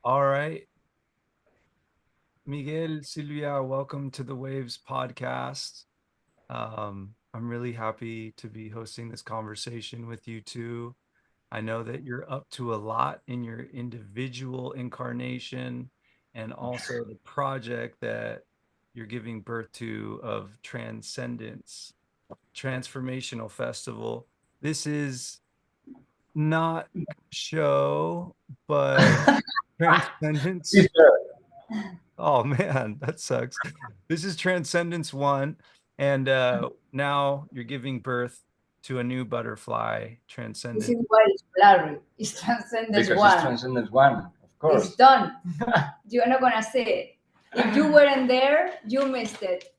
All right. Miguel, Silvia, welcome to the Waves podcast. I'm really happy to be hosting this conversation with you two. I know that you're up to a lot in your individual incarnation and also the project that you're giving birth to of Transcendence, Transformational Festival. This is not a show, but Transcendence. Oh man, that sucks. This is Transcendence One, and now you're giving birth to a new butterfly, This Transcendence. is why it's blurry. It's Transcendence Because it's One. Transcendence One, of It's course. done. You're not gonna say it. If you weren't there, you missed it.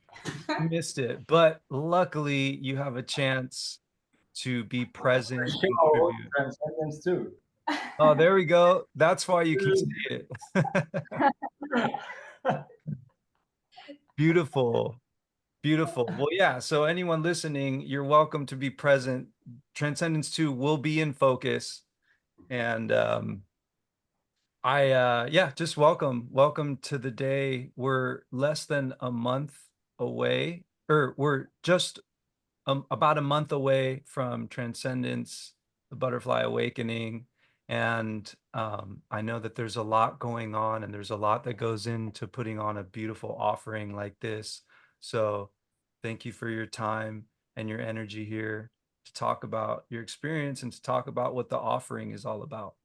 Missed it, but luckily you have a chance to be present, Show contribute. Transcendence too. Oh, there we go. That's why you can see it. Beautiful. Beautiful. Well, yeah. So anyone listening, you're welcome to be present. Transcendence 2 will be in focus. And yeah, just welcome to the day. We're less than a month away, or we're just about a month away from Transcendence, the Butterfly Awakening. And I know that there's a lot going on, and there's a lot that goes into putting on a beautiful offering like this. So thank you for your time and your energy here to talk about your experience and to talk about what the offering is all about.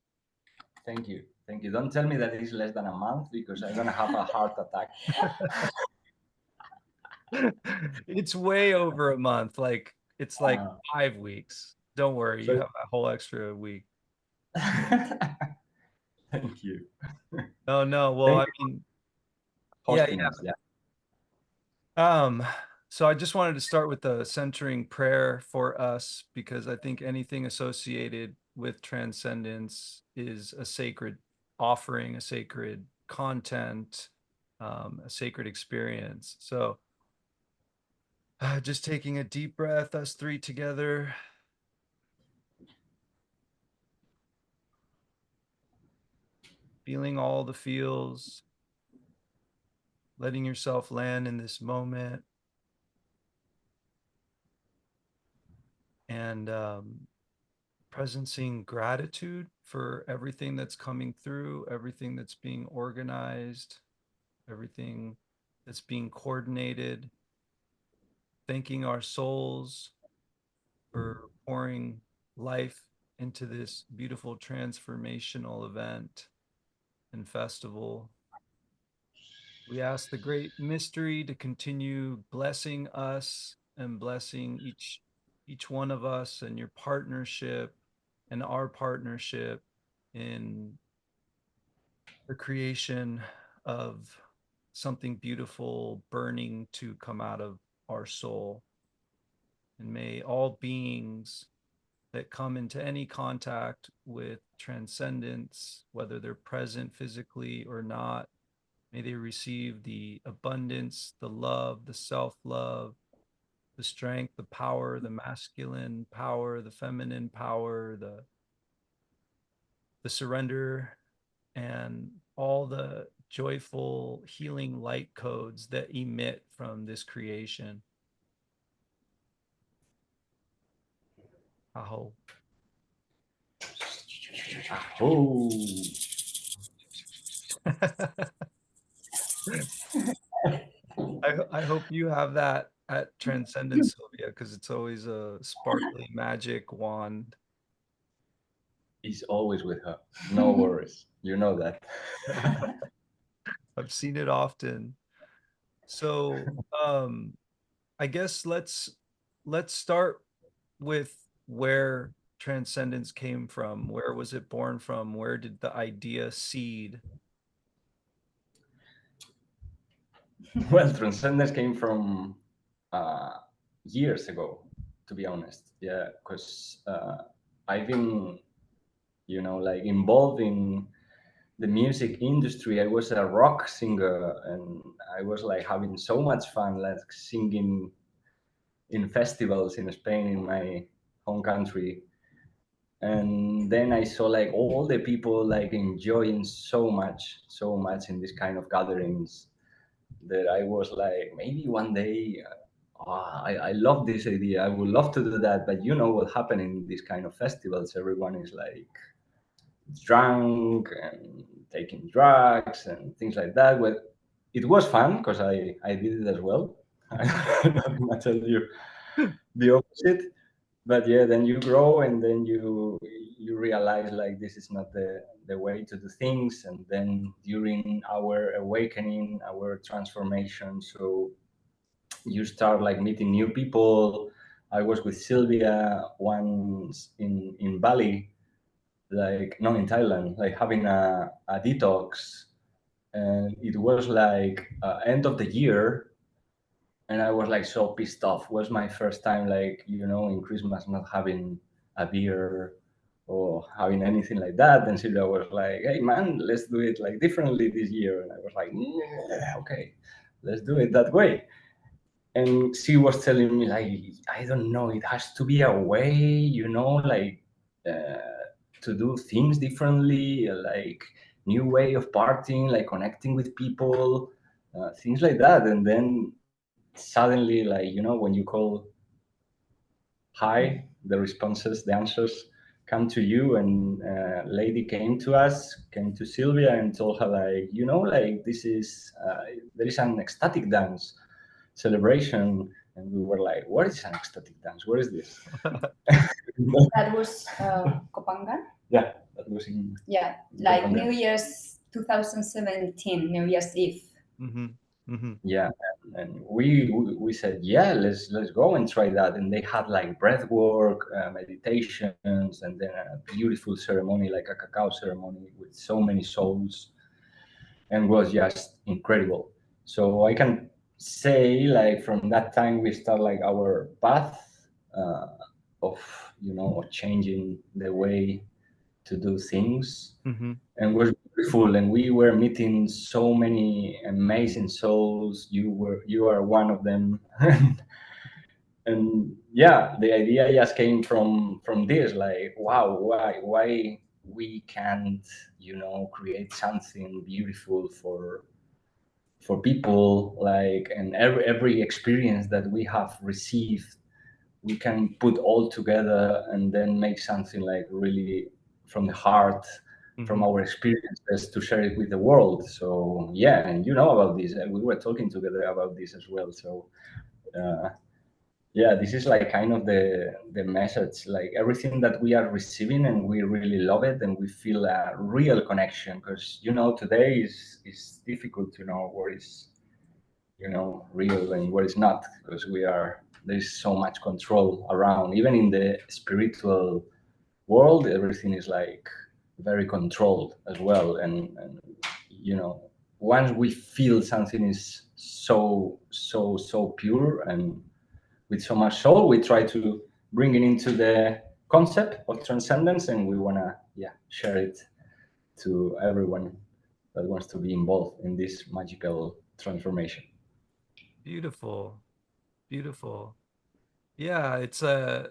Thank you. Thank you. Don't tell me that it's less than a month because I'm gonna have a heart attack. It's way over a month. Like it's like Uh, 5 weeks. Don't worry, you so have a whole extra week. thank you. Oh no, well, Thank I you mean, for yeah, hosting us. Yeah. so I just wanted to start with the centering prayer for us because I think anything associated with transcendence is a sacred offering, a sacred content, a sacred experience. So just taking a deep breath, us three together. Feeling all the feels, letting yourself land in this moment, and presencing gratitude for everything that's coming through, everything that's being organized, everything that's being coordinated, thanking our souls for pouring life into this beautiful transformational event and festival. We ask the great mystery to continue blessing us and blessing each one of us and your partnership and our partnership in the creation of something beautiful burning to come out of our soul. And may all beings that come into any contact with transcendence, whether they're present physically or not, may they receive the abundance, the love, the self-love, the strength, the power, the masculine power, the feminine power, the surrender, and all the joyful healing light codes that emit from this creation. Aho. Oh, I hope you have that at Transcendence, Sylvia, because it's always a sparkly magic wand. he's always with her. No worries. You know that. I've seen it often. So I guess let's start with where Transcendence came from. Where was it born from? Where did the idea seed? Well, Transcendence came from uh, years ago, to be honest. Yeah, because I've been, like involved in the music industry. I was a rock singer, and I was like having so much fun, like singing in festivals in Spain, in my home country. And then I saw like all the people like enjoying so much in this kind of gatherings, that I was like, maybe one day, I love this idea. I would love to do that. But you know what happened in these kind of festivals? Everyone is like drunk and taking drugs and things like that. Well, it was fun because I did it as well. I'm not gonna tell you the opposite. But yeah, then you grow and then you realize like this is not the way to do things. And then during our awakening, our transformation, so you start like meeting new people. I was with Silvia once in Bali, like no, in Thailand, like having a detox, and it was like end of the year, and I was like so pissed off. It was my first time, like in Christmas, not having a beer or having anything like that. And Silvia was like, "Hey man, let's do it like differently this year." And I was like, "Yeah, okay, let's do it that way." And she was telling me like, I don't know, it has to be a way, like to do things differently, like new way of partying, like connecting with people, things like that. And then suddenly, like when you call hi, the responses, the answers come to you. And lady came to Sylvia and told her like, like this is there is an ecstatic dance celebration. And we were like, what is an ecstatic dance? What is this? That was Kopangan. Yeah, that was in Yeah, like Kopangan. New Year's 2017, New Year's Eve. Mm-hmm. Mm-hmm. Yeah, and we said, yeah, let's go and try that. And they had like breath work, meditations, and then a beautiful ceremony, like a cacao ceremony with so many souls, and was just incredible. So I can say like from that time we start like our path of of changing the way to do things, Mm-hmm. and was beautiful. And we were meeting so many amazing souls. You are one of them. And yeah, the idea just came from this, like, wow, why we can't create something beautiful for people, like, and every experience that we have received, we can put all together and then make something like really from the heart, from Mm-hmm. our experiences, to share it with the world. So yeah, and you know about this, and we were talking together about this as well. So yeah, this is like kind of the message, like everything that we are receiving, and we really love it, and we feel a real connection, because today is difficult to know what is real and what is not, because there's so much control around. Even in the spiritual world, everything is like very controlled as well. And once we feel something is so pure and with so much soul, we try to bring it into the concept of transcendence, and we want to share it to everyone that wants to be involved in this magical transformation. Beautiful. Beautiful. Yeah, it's a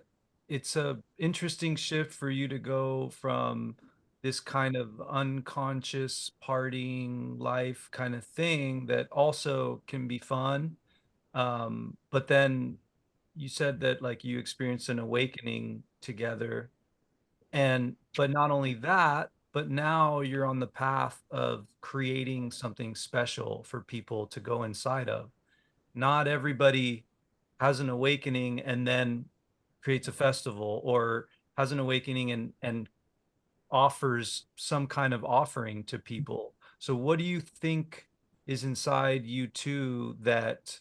interesting shift for you to go from this kind of unconscious partying life kind of thing that also can be fun. But then you said that like you experienced an awakening together. And but not only that, but now you're on the path of creating something special for people to go inside of. Not everybody has an awakening and then creates a festival, or has an awakening and offers some kind of offering to people. So what do you think is inside you too, that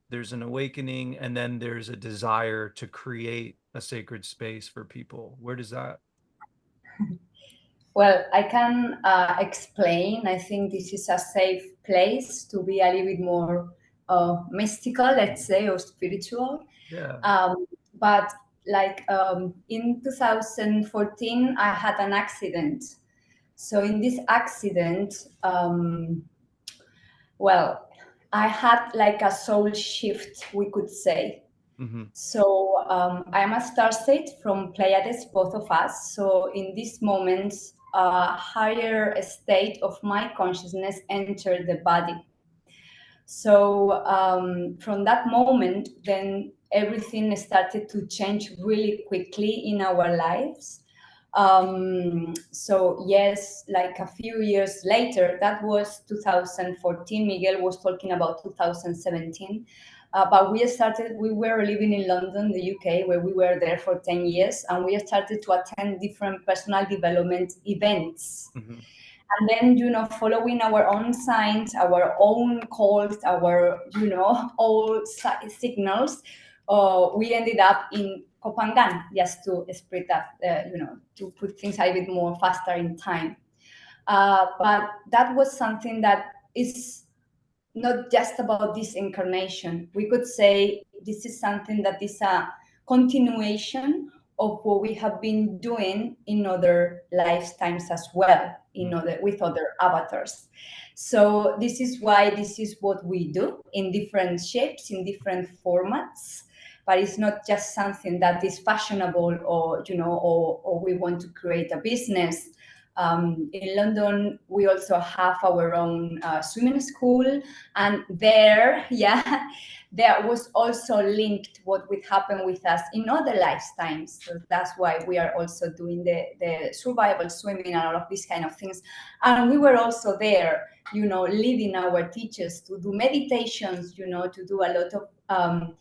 there's an awakening and then there's a desire to create a sacred space for people? Where does that? Well, I can explain. I think this is a safe place to be a little bit more mystical, let's say, or spiritual. Yeah. But like in 2014, I had an accident. So in this accident, well, I had like a soul shift, we could say. Mm-hmm. So I'm a star state from Pleiades, both of us. So in this moment, a higher state of my consciousness entered the body. So from that moment, then everything started to change really quickly in our lives. So yes, like a few years later, that was 2014. Miguel was talking about 2017. But we were living in London, the UK, where we were there for 10 years, and we started to attend different personal development events. Mm-hmm. And then, following our own signs, our own calls, our, all signals, we ended up in Kopangan, just to spread that, to put things a bit more faster in time. But that was something that is not just about this incarnation. We could say this is something that is a continuation of what we have been doing in other lifetimes as well, with other avatars. So this is why this is what we do in different shapes, in different formats. But it's not just something that is fashionable, or we want to create a business. In London, we also have our own swimming school, and there was also linked what would happen with us in other lifetimes. So that's why we are also doing the survival swimming and all of these kind of things. And we were also there, leading our teachers to do meditations, to do a lot of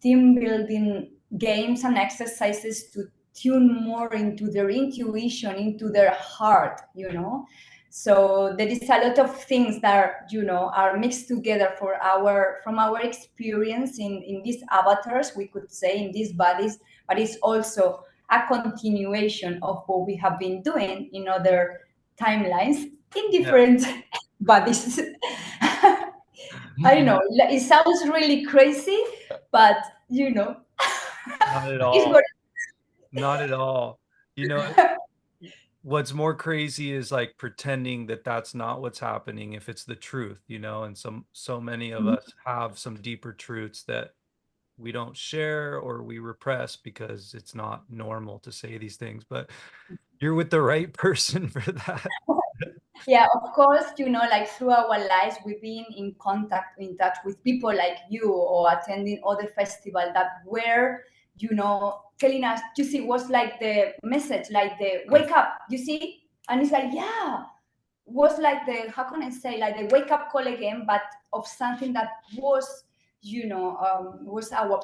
team building games and exercises to tune more into their intuition, into their heart. So there is a lot of things that are mixed together from our experience in these avatars, we could say, in these bodies, but it's also a continuation of what we have been doing in other timelines in different bodies. I don't know, it sounds really crazy, but Not at it's all. what. Not at all. What's more crazy is like pretending that that's not what's happening if it's the truth, and so many of us have some deeper truths that we don't share or we repress because it's not normal to say these things, but you're with the right person for that. Yeah, of course, like through our lives, we've been in touch with people like you, or attending other festivals that were, telling us, you see, was like the message, like the wake up, you see? And it's like, yeah, was like how can I say, like the wake up call again, but of something that was, was our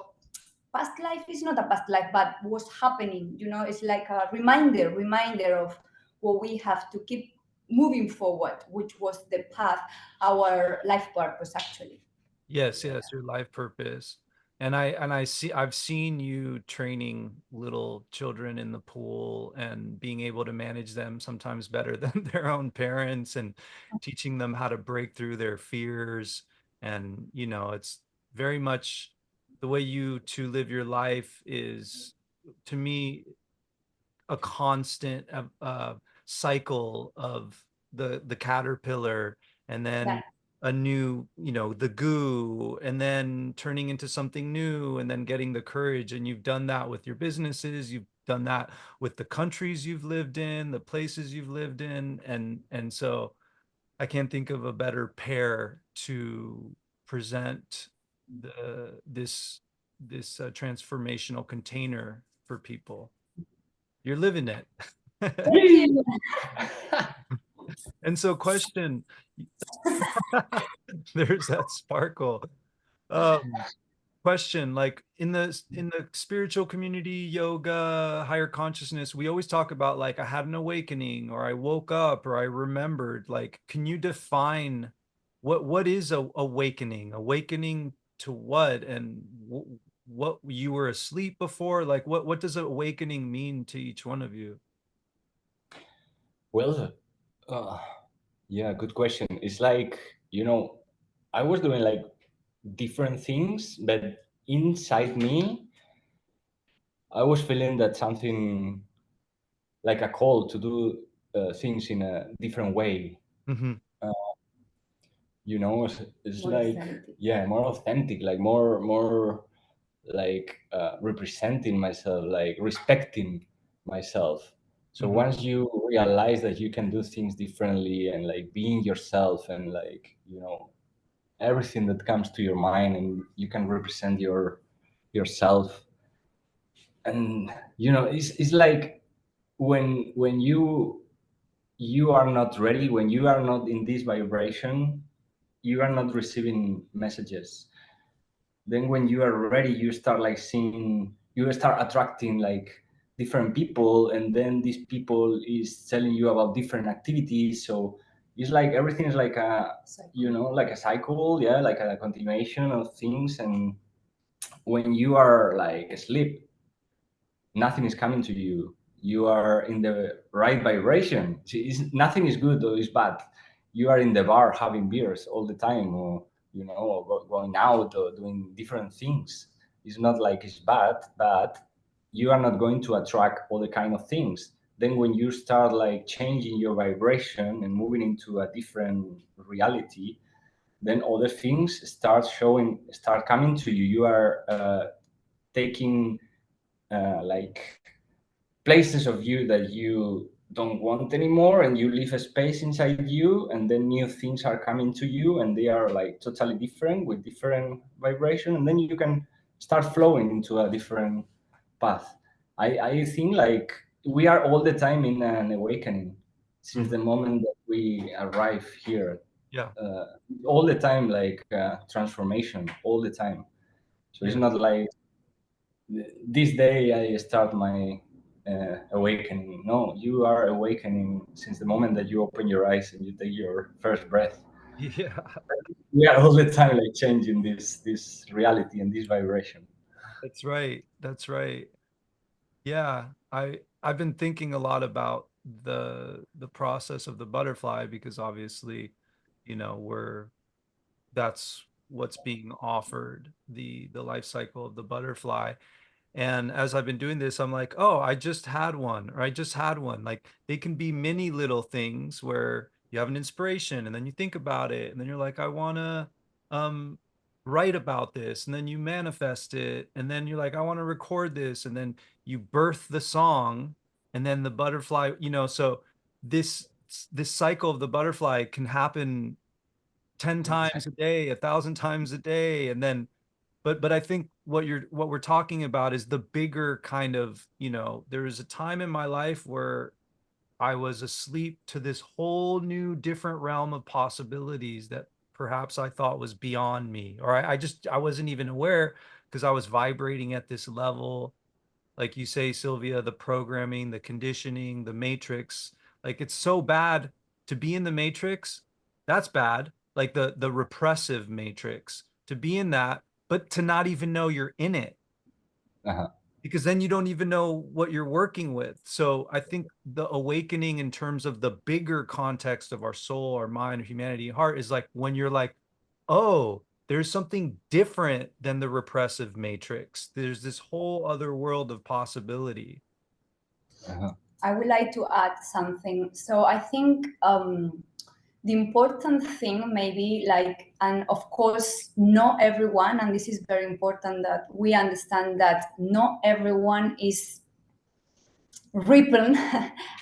past life. Is not a past life, but was happening, it's like a reminder of what we have to keep moving forward, which was the path, our life purpose, actually. Yes, your life purpose. And I've seen you training little children in the pool and being able to manage them sometimes better than their own parents, and teaching them how to break through their fears. And it's very much the way you to live your life is, to me, a constant cycle of the caterpillar, and then Yeah. a new, the goo, and then turning into something new, and then getting the courage. And you've done that with your businesses, you've done that with the countries you've lived in, the places you've lived in, and so I can't think of a better pair to present this transformational container for people. You're living it. Thank you. And so, question, there's that sparkle. Question, like in the spiritual community, yoga, higher consciousness, we always talk about like I had an awakening, or I woke up, or I remembered. Like, can you define what is a awakening? Awakening to what? And what, you were asleep before? Like, what does awakening mean to each one of you? Well, yeah, good question. It's like, I was doing like different things, but inside me, I was feeling that something like a call to do things in a different way. Mm-hmm. It's More like, authentic. yeah, more authentic, like more like representing myself, like respecting myself. So once you realize that you can do things differently and like being yourself and like, you know, everything that comes to your mind and you can represent yourself, and you know, it's like when you are not ready, when you are not in this vibration, you are not receiving messages. Then when you are ready, you start like seeing, you start attracting like different people, and then these people is telling you about different activities. So it's like everything is like a, you know, like a cycle, yeah, like a continuation of things. And when you are like asleep, nothing is coming to you. You are in the right vibration. Nothing is good or is bad. You are in the bar having beers all the time, or you know, or going out or doing different things. It's not like it's bad, but you are not going to attract all the kind of things. Then when you start like changing your vibration and moving into a different reality, then other things start coming to you. You are taking like places of you that you don't want anymore, and you leave a space inside you, and then new things are coming to you and they are like totally different with different vibration, and then you can start flowing into a different path. I think like we are all the time in an awakening since the moment that we arrive here. Yeah. All the time, like transformation all the time. So it's Yeah. not like this day I start my awakening. No, you are awakening since the moment that you open your eyes and you take your first breath. Yeah. We are all the time like changing this reality and this vibration. That's right. That's right. Yeah. I've been thinking a lot about the process of the butterfly, because obviously, you know, that's what's being offered, the life cycle of the butterfly. And as I've been doing this, I'm like, oh, I just had one, or I just had one. Like, they can be many little things where you have an inspiration and then you think about it, and then you're like, I want to um write about this, and then you manifest it, and then you're like, I want to record this, and then you birth the song, and then the butterfly, you know. So this this cycle of the butterfly can happen 10 times a day, 1,000 times a day, and then but I think what we're talking about is the bigger kind of, you know, there was a time in my life where I was asleep to this whole new different realm of possibilities that perhaps I thought was beyond me, or I wasn't even aware, because I was vibrating at this level. Like you say, Sylvia, the programming, the conditioning, the matrix. Like, it's so bad to be in the matrix. That's bad. Like the repressive matrix, to be in that, but to not even know you're in it, Uh-huh. because then you don't even know what you're working with. So I think the awakening in terms of the bigger context of our soul, our mind, our humanity, heart, is like when you're like, oh, there's something different than the repressive matrix. There's this whole other world of possibility. Uh-huh. I would like to add something. So I think the important thing maybe, like, and of course not everyone, and this is very important that we understand that not everyone is ripen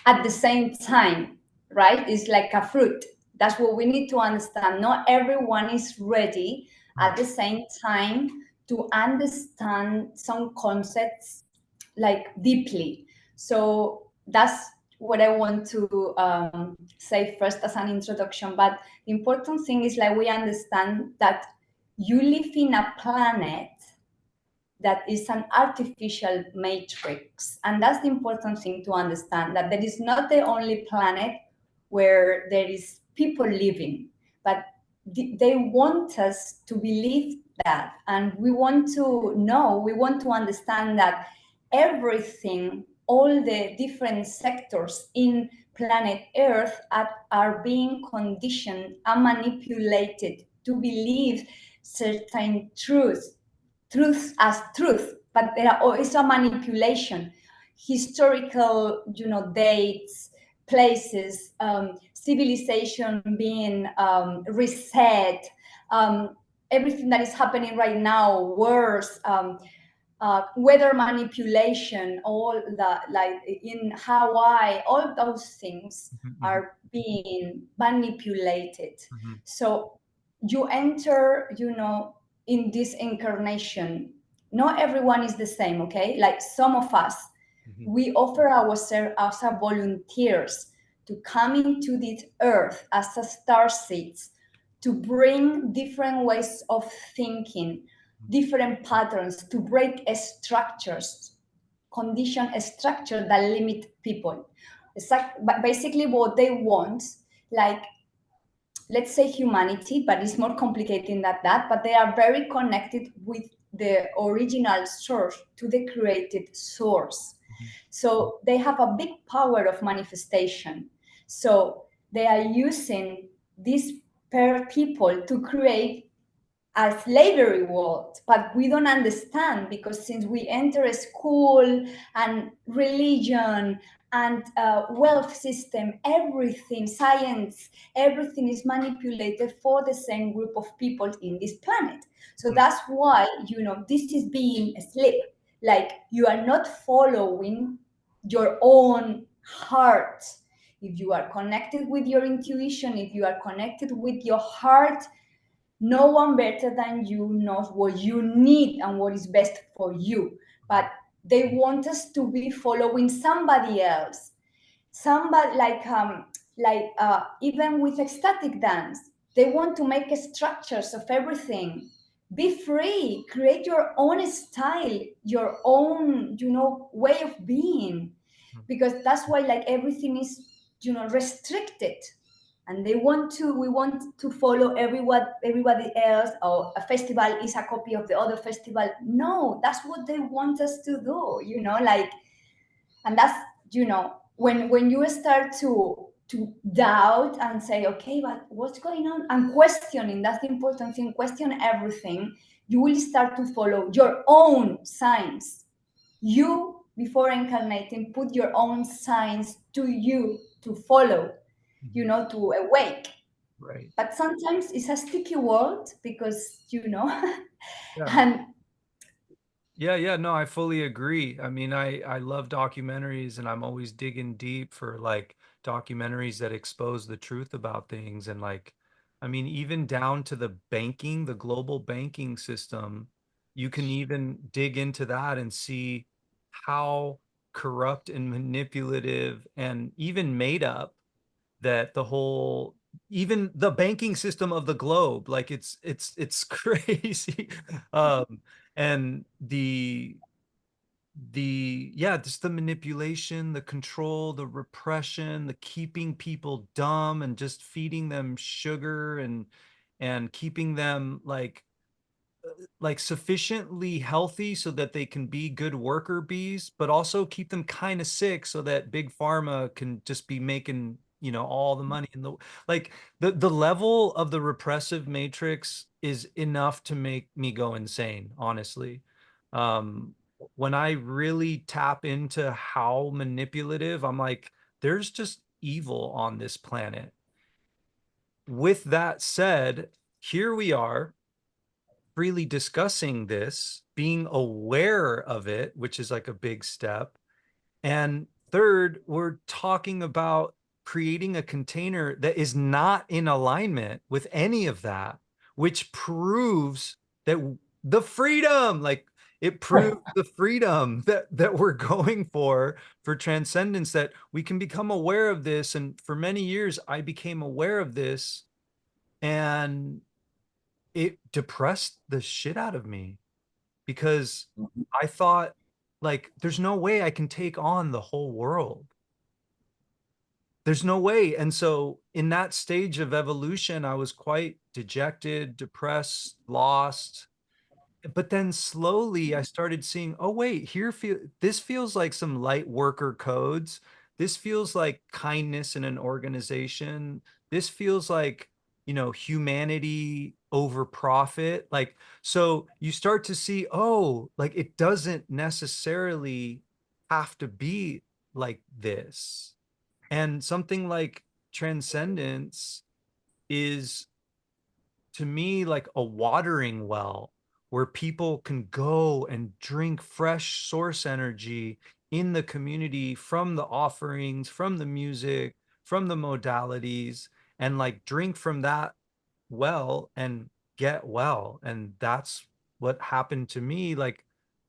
at the same time, right? It's like a fruit. That's what we need to understand. Not everyone is ready at the same time to understand some concepts like deeply. So that's what I want to say first as an introduction. But the important thing is, like, we understand that you live in a planet that is an artificial matrix. And that's the important thing to understand, that there is not the only planet where there is people living, but they want us to believe that. And we want to know, we want to understand that everything, all the different sectors in planet Earth are being conditioned and manipulated to believe certain truth as truth, but there are always a manipulation, historical, dates, places, civilization being reset, everything that is happening right now, wars, weather manipulation, all the, like in Hawaii, all those things are being manipulated. So you enter, in this incarnation. Not everyone is the same, okay? Like some of us, we offer ourselves as a volunteers to come into this earth as a star seeds, to bring different ways of thinking, different patterns, to break structures, condition structure that limit people. But basically what they want, like, let's say humanity, but it's more complicated than that, but they are very connected with the original source, to the created source. So they have a big power of manifestation. So they are using these people to create a slavery world, but we don't understand, because since we enter a school and religion and wealth system, everything, science, everything is manipulated for the same group of people in this planet. So that's why, this is being asleep. Like, you are not following your own heart. If you are connected with your intuition, if you are connected with your heart, no one better than you knows what you need and what is best for you. But they want us to be following somebody else. Somebody even with ecstatic dance, they want to make structures of everything. Be free, create your own style, your own, way of being, because that's why, like, everything is, restricted. And we want to follow everybody else, or a festival is a copy of the other festival. No, that's what they want us to do, like. And that's, when you start to doubt and say, okay, but what's going on, and questioning, that's the important thing, question everything, you will start to follow your own signs. You, before incarnating, put your own signs to you to follow, to awake. Right. But sometimes it's a sticky world, because Yeah. and Yeah, no, I fully agree. I mean, I love documentaries, and I'm always digging deep for like documentaries that expose the truth about things. And like, I mean, even down to the banking, the global banking system, you can even dig into that and see how corrupt and manipulative and even made up that the whole, even the banking system of the globe, like it's crazy. And yeah, just the manipulation, the control, the repression, the keeping people dumb and just feeding them sugar, and keeping them like sufficiently healthy so that they can be good worker bees, but also keep them kind of sick so that big pharma can just be making, all the money in the, like, the level of the repressive matrix is enough to make me go insane, honestly. Um, when I really tap into how manipulative, I'm like, there's just evil on this planet. With that said, here we are freely discussing this, being aware of it, which is like a big step. And third, we're talking about creating a container that is not in alignment with any of that, which proves that the freedom, like it proves the freedom that we're going for transcendence, that we can become aware of this. And for many years, I became aware of this, and it depressed the shit out of me, because I thought, like, there's no way I can take on the whole world. There's no way. And so in that stage of evolution, I was quite dejected, depressed, lost. But then slowly I started seeing, oh wait, this feels like some light worker codes. This feels like kindness in an organization. This feels like, humanity over profit. Like, so you start to see, oh, like it doesn't necessarily have to be like this. And something like transcendence is, to me, like a watering well, where people can go and drink fresh source energy in the community from the offerings, from the music, from the modalities, and like drink from that well and get well. And that's what happened to me. Like,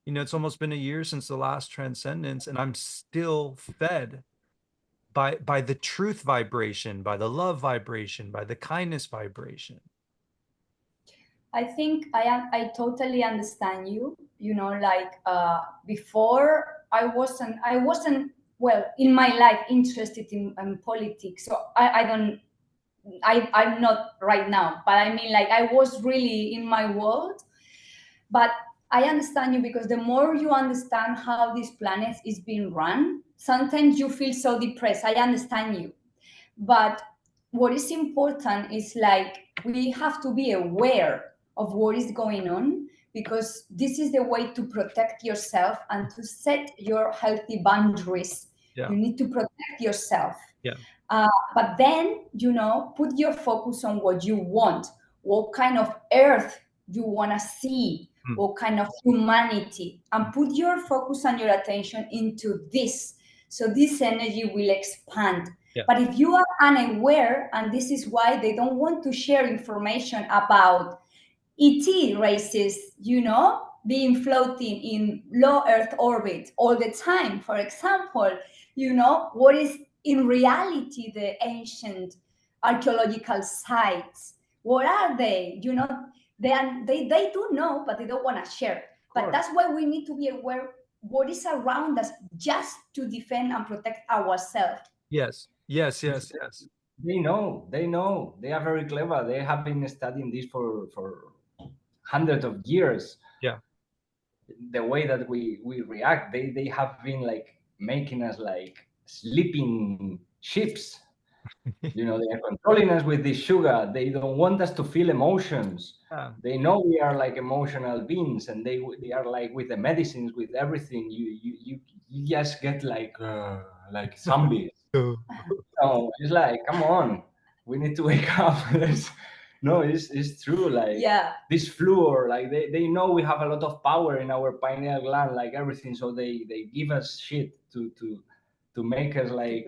you know, it's almost been a year since the last Transcendence, and I'm still fed by the truth vibration, by the love vibration, by the kindness vibration. I think I totally understand you. You know, like before I wasn't well in my life interested in politics. So I'm not right now, but I mean, like, I was really in my world. But I understand you, because the more you understand how this planet is being run, sometimes you feel so depressed. I understand you. But what is important is, like, we have to be aware of what is going on, because this is the way to protect yourself and to set your healthy boundaries. Yeah. You need to protect yourself. Yeah. But then, you know, put your focus on what you want, what kind of earth you want to see, what kind of humanity, and put your focus and your attention into this. So this energy will expand. Yeah. But if you are unaware, and this is why they don't want to share information about ET races, you know, being floating in low Earth orbit all the time. For example, you know, what is in reality the ancient archaeological sites? What are they? You know, they do know, but they don't want to share. But that's why we need to be aware what is around us, just to defend and protect ourselves. Yes. Yes. They know. They are very clever. They have been studying this for hundreds of years. Yeah. The way that we react, they have been like making us like sleeping ships. You know, they are controlling us with this sugar. They don't want us to feel emotions. Yeah. They know we are like emotional beings, and they are like, with the medicines, with everything, you just get like zombies. So it's like, come on, we need to wake up. No, it's true. Like, Yeah. this fluor, like they know we have a lot of power in our pineal gland, like everything. So they give us shit to make us like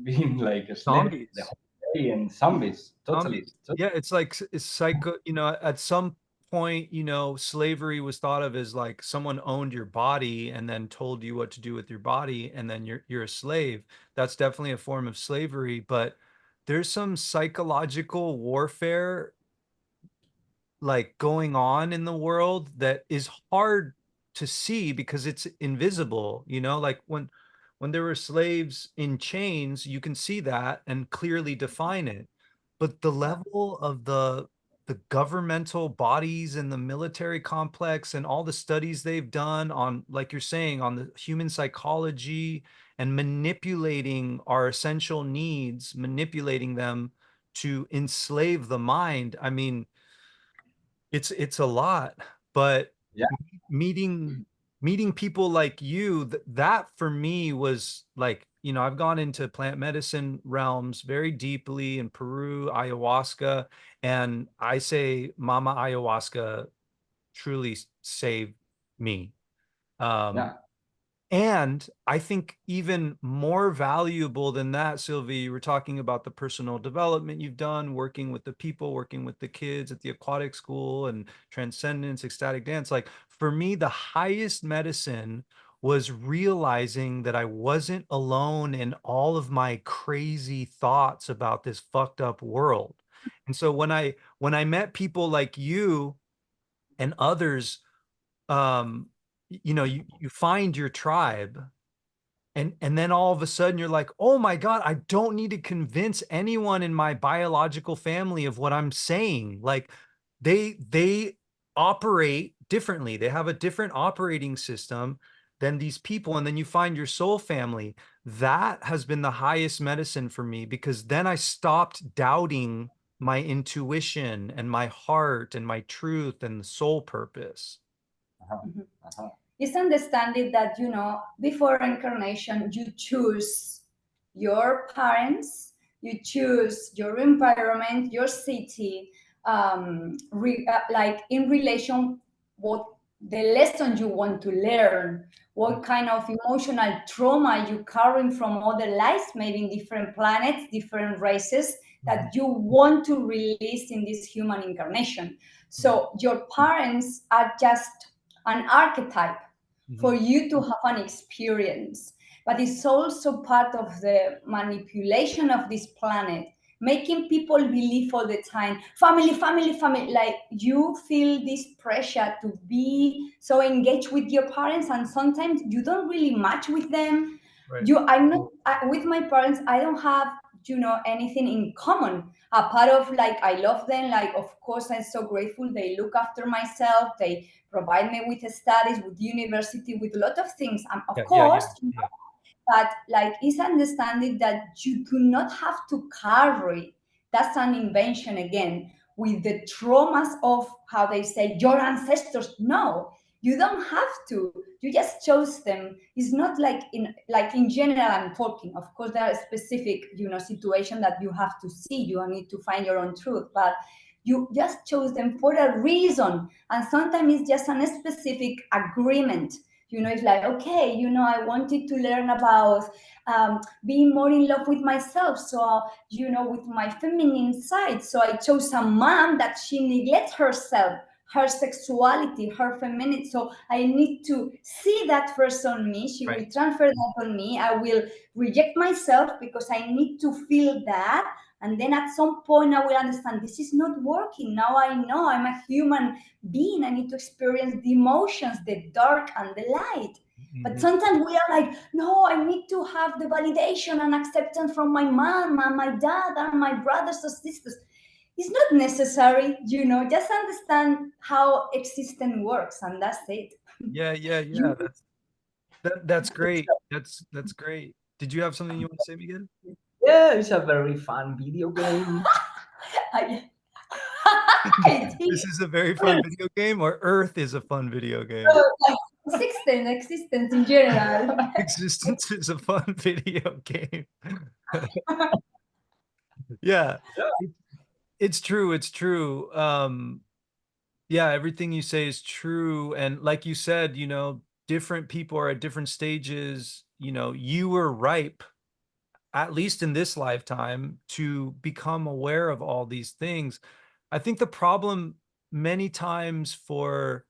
being like asleep Zombies. the whole day, and zombies. Totally. Yeah, it's like it's psycho. You know, at some point, you know, slavery was thought of as like someone owned your body and then told you what to do with your body, and then you're a slave. That's definitely a form of slavery, but there's some psychological warfare like going on in the world that is hard to see because it's invisible, you know, like when there were slaves in chains, you can see that and clearly define it. But the level of the governmental bodies and the military complex and all the studies they've done on, like you're saying, on the human psychology and manipulating our essential needs, manipulating them to enslave the mind. I mean, it's a lot, but Yeah. meeting people like you, that for me was like, you know, I've gone into plant medicine realms very deeply in Peru, ayahuasca, and I say Mama Ayahuasca truly saved me. Yeah. And I think even more valuable than that, Sylvie, you were talking about the personal development you've done, working with the people, working with the kids at the aquatic school and Transcendence, ecstatic dance. Like, for me, the highest medicine was realizing that I wasn't alone in all of my crazy thoughts about this fucked up world. And so when I met people like you and others, um, you know, you find your tribe, and then all of a sudden you're like, oh my God, I don't need to convince anyone in my biological family of what I'm saying. Like, they operate differently. They have a different operating system than these people. And then you find your soul family. That has been the highest medicine for me, because then I stopped doubting my intuition and my heart and my truth and the soul purpose. It's understanding that, you know, before incarnation, you choose your parents, you choose your environment, your city, like in relation what the lesson you want to learn, what kind of emotional trauma you carrying from other lives, maybe in different planets, different races, that you want to release in this human incarnation. So your parents are just an archetype for you to have an experience, but it's also part of the manipulation of this planet, making people believe all the time, family, family, family. Like you feel this pressure to be so engaged with your parents, and sometimes you don't really match with them. Right. I'm not with my parents. I don't have, anything in common. A part of, like, I love them. Like, of course, I'm so grateful. They look after myself. They provide me with studies, with university, with a lot of things. And of course, but like it's understanding that you do not have to carry, that's an invention again, with the traumas of how they say your ancestors. No, you don't have to, you just chose them. It's not like in general I'm talking. Of course there are specific situation that you have to see, you need to find your own truth, but you just chose them for a reason. And sometimes it's just a specific agreement. It's like, okay, I wanted to learn about being more in love with myself. So, with my feminine side. So I chose a mom that she neglects herself, her sexuality, her femininity. So I need to see that first on me. She will transfer that on me. I will reject myself because I need to feel that. And then at some point I will understand this is not working. Now I know I'm a human being. I need to experience the emotions, the dark and the light. But sometimes we are like, no, I need to have the validation and acceptance from my mom and my dad and my brothers and sisters. It's not necessary, just understand how existence works, and that's it. Yeah. That's great. That's great. Did you have something you want to say, Miguel? Yeah, it's a very fun video game. This is a very fun video game, or Earth is a fun video game? Existence in general. Existence is a fun video game. Yeah. It's true. It's true. Yeah, everything you say is true. And like you said, different people are at different stages. You were ripe, at least in this lifetime, to become aware of all these things. I think the problem many times for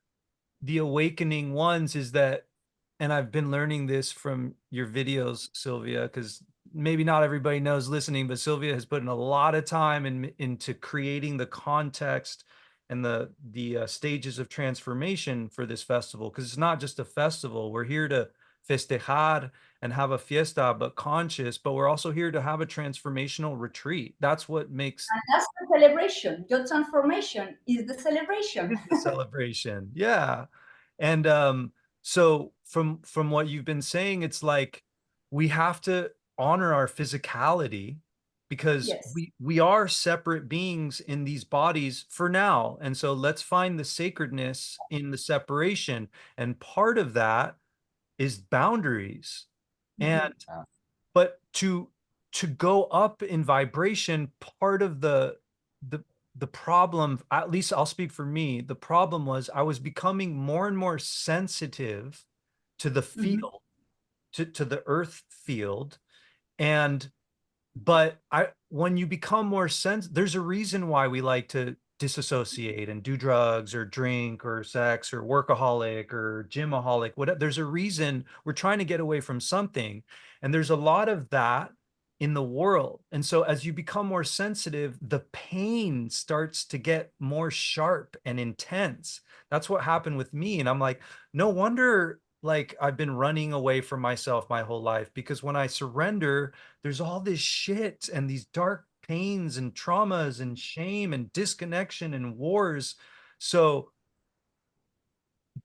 the awakening ones is that, and I've been learning this from your videos, Silvia, because maybe not everybody knows listening, but Silvia has put in a lot of time into creating the context and the stages of transformation for this festival, because it's not just a festival. We're here to festejar and have a fiesta, but conscious, but we're also here to have a transformational retreat. That's what makes, and that's the celebration. Your transformation is the celebration. the celebration. Yeah. And so from what you've been saying, it's like we have to honor our physicality, because Yes. we are separate beings in these bodies for now. And so let's find the sacredness in the separation. And part of that is boundaries. And but to go up in vibration, part of the problem, at least I'll speak for me, the problem was I was becoming more and more sensitive to the field, to the earth field. And but when you become more there's a reason why we like to disassociate and do drugs or drink or sex or workaholic or gymaholic, whatever. There's a reason we're trying to get away from something. And there's a lot of that in the world. And so as you become more sensitive, the pain starts to get more sharp and intense. That's what happened with me. And I'm like, no wonder, like, I've been running away from myself my whole life, because when I surrender, there's all this shit and these dark pains and traumas and shame and disconnection and wars. So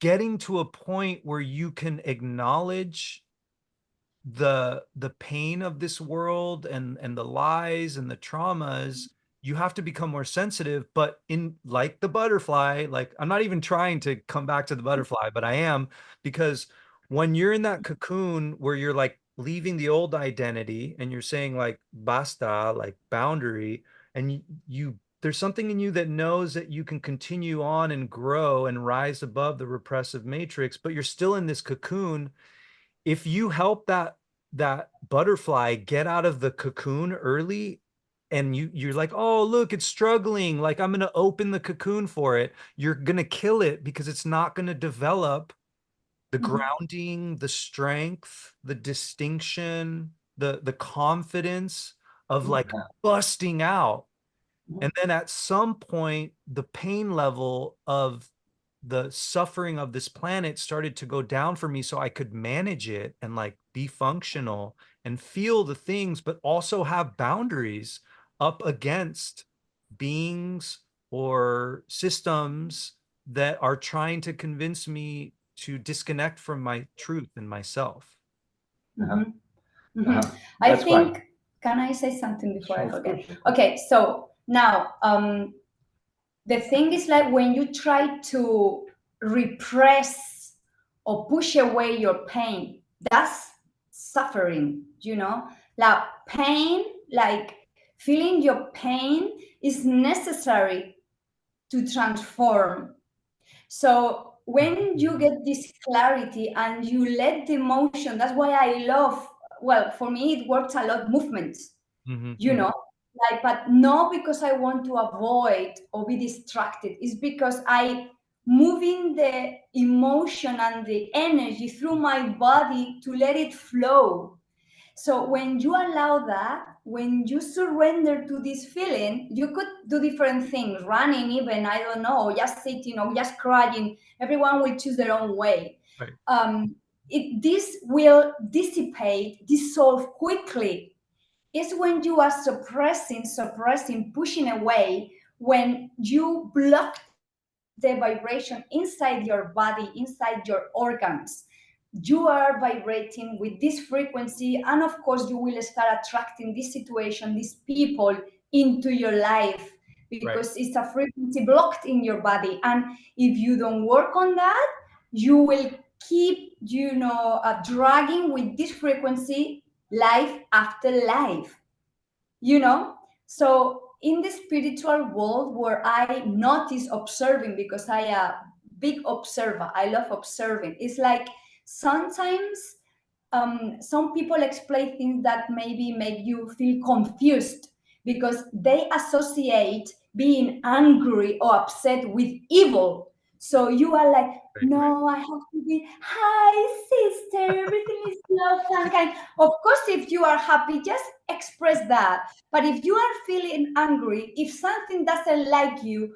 getting to a point where you can acknowledge the pain of this world and the lies and the traumas, you have to become more sensitive. But in, like the butterfly, like, I'm not even trying to come back to the butterfly, but I am, because when you're in that cocoon where you're like leaving the old identity and you're saying like basta, like boundary, and you there's something in you that knows that you can continue on and grow and rise above the repressive matrix, but you're still in this cocoon. If you help that butterfly get out of the cocoon early, and you're like, oh, look, it's struggling, like I'm going to open the cocoon for it, you're going to kill it, because it's not going to develop the grounding, the strength, the distinction, the confidence of like busting out. And then at some point, the pain level of the suffering of this planet started to go down for me, so I could manage it and like be functional and feel the things, but also have boundaries up against beings or systems that are trying to convince me to disconnect from my truth and myself. I think, can I say something before I forget? Okay, so now the thing is, like, when you try to repress or push away your pain, that's suffering, you know? Like pain, like feeling your pain is necessary to transform. So when you get this clarity and you let the emotion, that's why I love, well, for me, it works a lot, movements, you know, like, but not because I want to avoid or be distracted. It's because I moving the emotion and the energy through my body to let it flow. So when you allow that, when you surrender to this feeling, you could do different things, running even, I don't know, just sitting or just crying. Everyone will choose their own way. Right. This will dissipate, dissolve quickly. It's when you are suppressing, pushing away, when you block the vibration inside your body, inside your organs. You are vibrating with this frequency, and of course you will start attracting this situation, these people into your life, because it's a frequency blocked in your body. And if you don't work on that, you will keep, dragging with this frequency life after life, so in the spiritual world, where I notice observing, because I am a big observer, I love observing, it's like sometimes some people explain things that maybe make you feel confused, because they associate being angry or upset with evil. So you are like, no, I have to be, hi, sister, everything is love and kind. Of course, if you are happy, just express that. But if you are feeling angry, if something doesn't like you,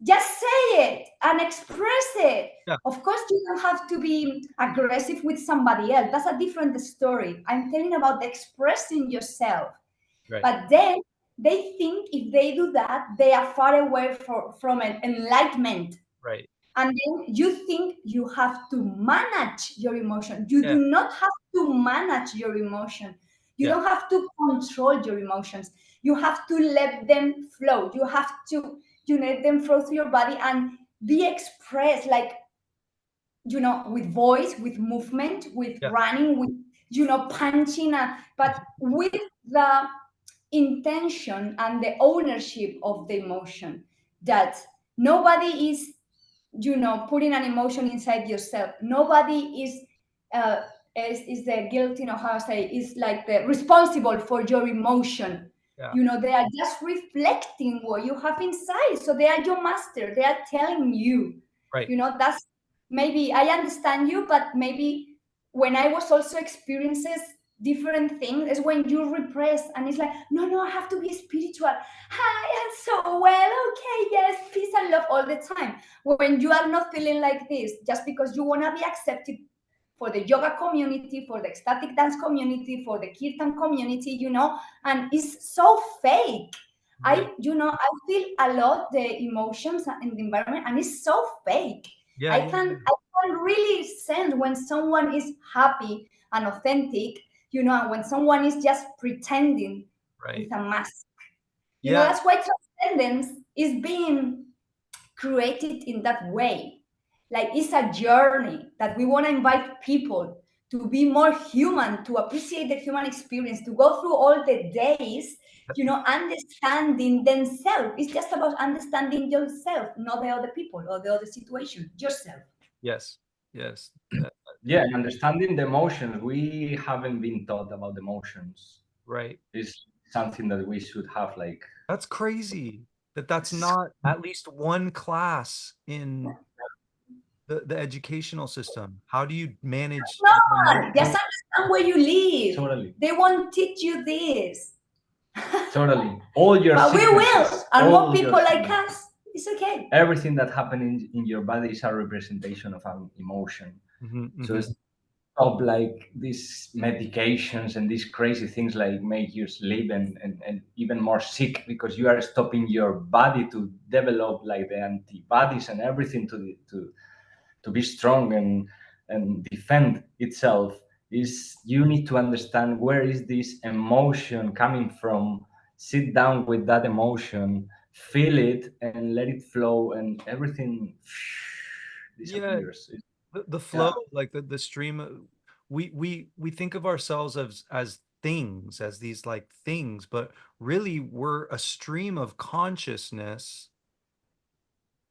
just say it and express it. Yeah. Of course, you don't have to be aggressive with somebody else. That's a different story. I'm telling about expressing yourself. Right. But then they think if they do that, they are far away from an enlightenment. Right. And then you think you have to manage your emotion. You do not have to manage your emotion. You don't have to control your emotions. You have to let them flow. You have to let them flow through your body and be expressed, like, with voice, with movement, with running, with, punching, but with the intention and the ownership of the emotion, that nobody is putting an emotion inside yourself. Nobody is the guilty, how I say, is like the responsible for your emotion. They are just reflecting what you have inside. So they are your master. They are telling you, that's, maybe I understand you, but maybe when I was also experiences different things is when you repress, and it's like, no, I have to be spiritual. Hi, I'm so well. Okay, yes, peace and love all the time. When you are not feeling like this, just because you want to be accepted for the yoga community, for the ecstatic dance community, for the kirtan community, and it's so fake. I feel a lot the emotions in the environment, and it's so fake. I can really sense when someone is happy and authentic, and when someone is just pretending with a mask. That's why Transcendence is being created in that way. Like, it's a journey that we want to invite people to be more human, to appreciate the human experience, to go through all the days, understanding themselves. It's just about understanding yourself, not the other people or the other situation, yourself. Yes. Yes. Yeah, and understanding the emotions. We haven't been taught about emotions. Right. It's something that we should have, like. That's crazy that's not at least one class in the educational system. How do you manage Just understand where you live. Totally. They won't teach you this. Totally. All your But we will. And more people like us, it's okay. Everything that happens in your body is a representation of an emotion. So stop like these medications and these crazy things like make you sleep and even more sick, because you are stopping your body to develop like the antibodies and everything to be strong and defend itself. Is you need to understand where is this emotion coming from, sit down with that emotion, feel it and let it flow, and everything disappears. The flow, like the stream we think of ourselves as things, as these like things, but really we're a stream of consciousness.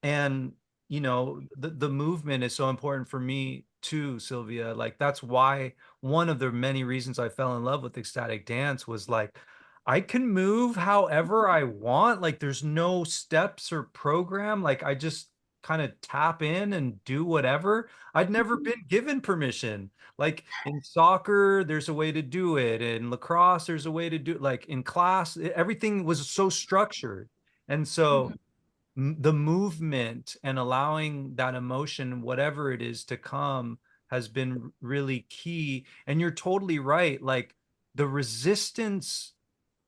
And the movement is so important for me too, Silvia. Like that's why one of the many reasons I fell in love with ecstatic dance was like I can move however I want. Like there's no steps or program. Like I just kind of tap in and do whatever. I'd never been given permission. Like in soccer, there's a way to do it. In lacrosse, there's a way to do it. Like in class, everything was so structured. And so the movement and allowing that emotion, whatever it is, to come has been really key. And you're totally right. Like the resistance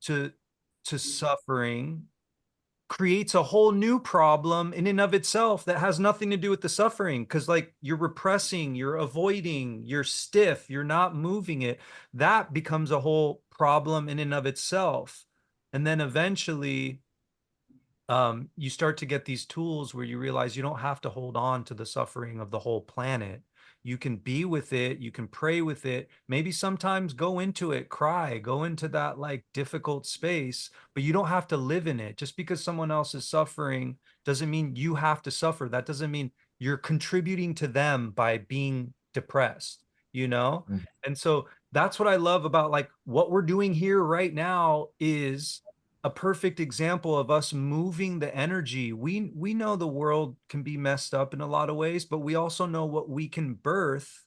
to suffering creates a whole new problem in and of itself that has nothing to do with the suffering, because like you're repressing, you're avoiding, you're stiff, you're not moving it. That becomes a whole problem in and of itself. And then eventually you start to get these tools where you realize you don't have to hold on to the suffering of the whole planet. You can be with it, you can pray with it, maybe sometimes go into it, cry, go into that like difficult space, but you don't have to live in it. Just because someone else is suffering doesn't mean you have to suffer. That doesn't mean you're contributing to them by being depressed, you know? And so that's what I love about like what we're doing here right now is a perfect example of us moving the energy. We know the world can be messed up in a lot of ways, but we also know what we can birth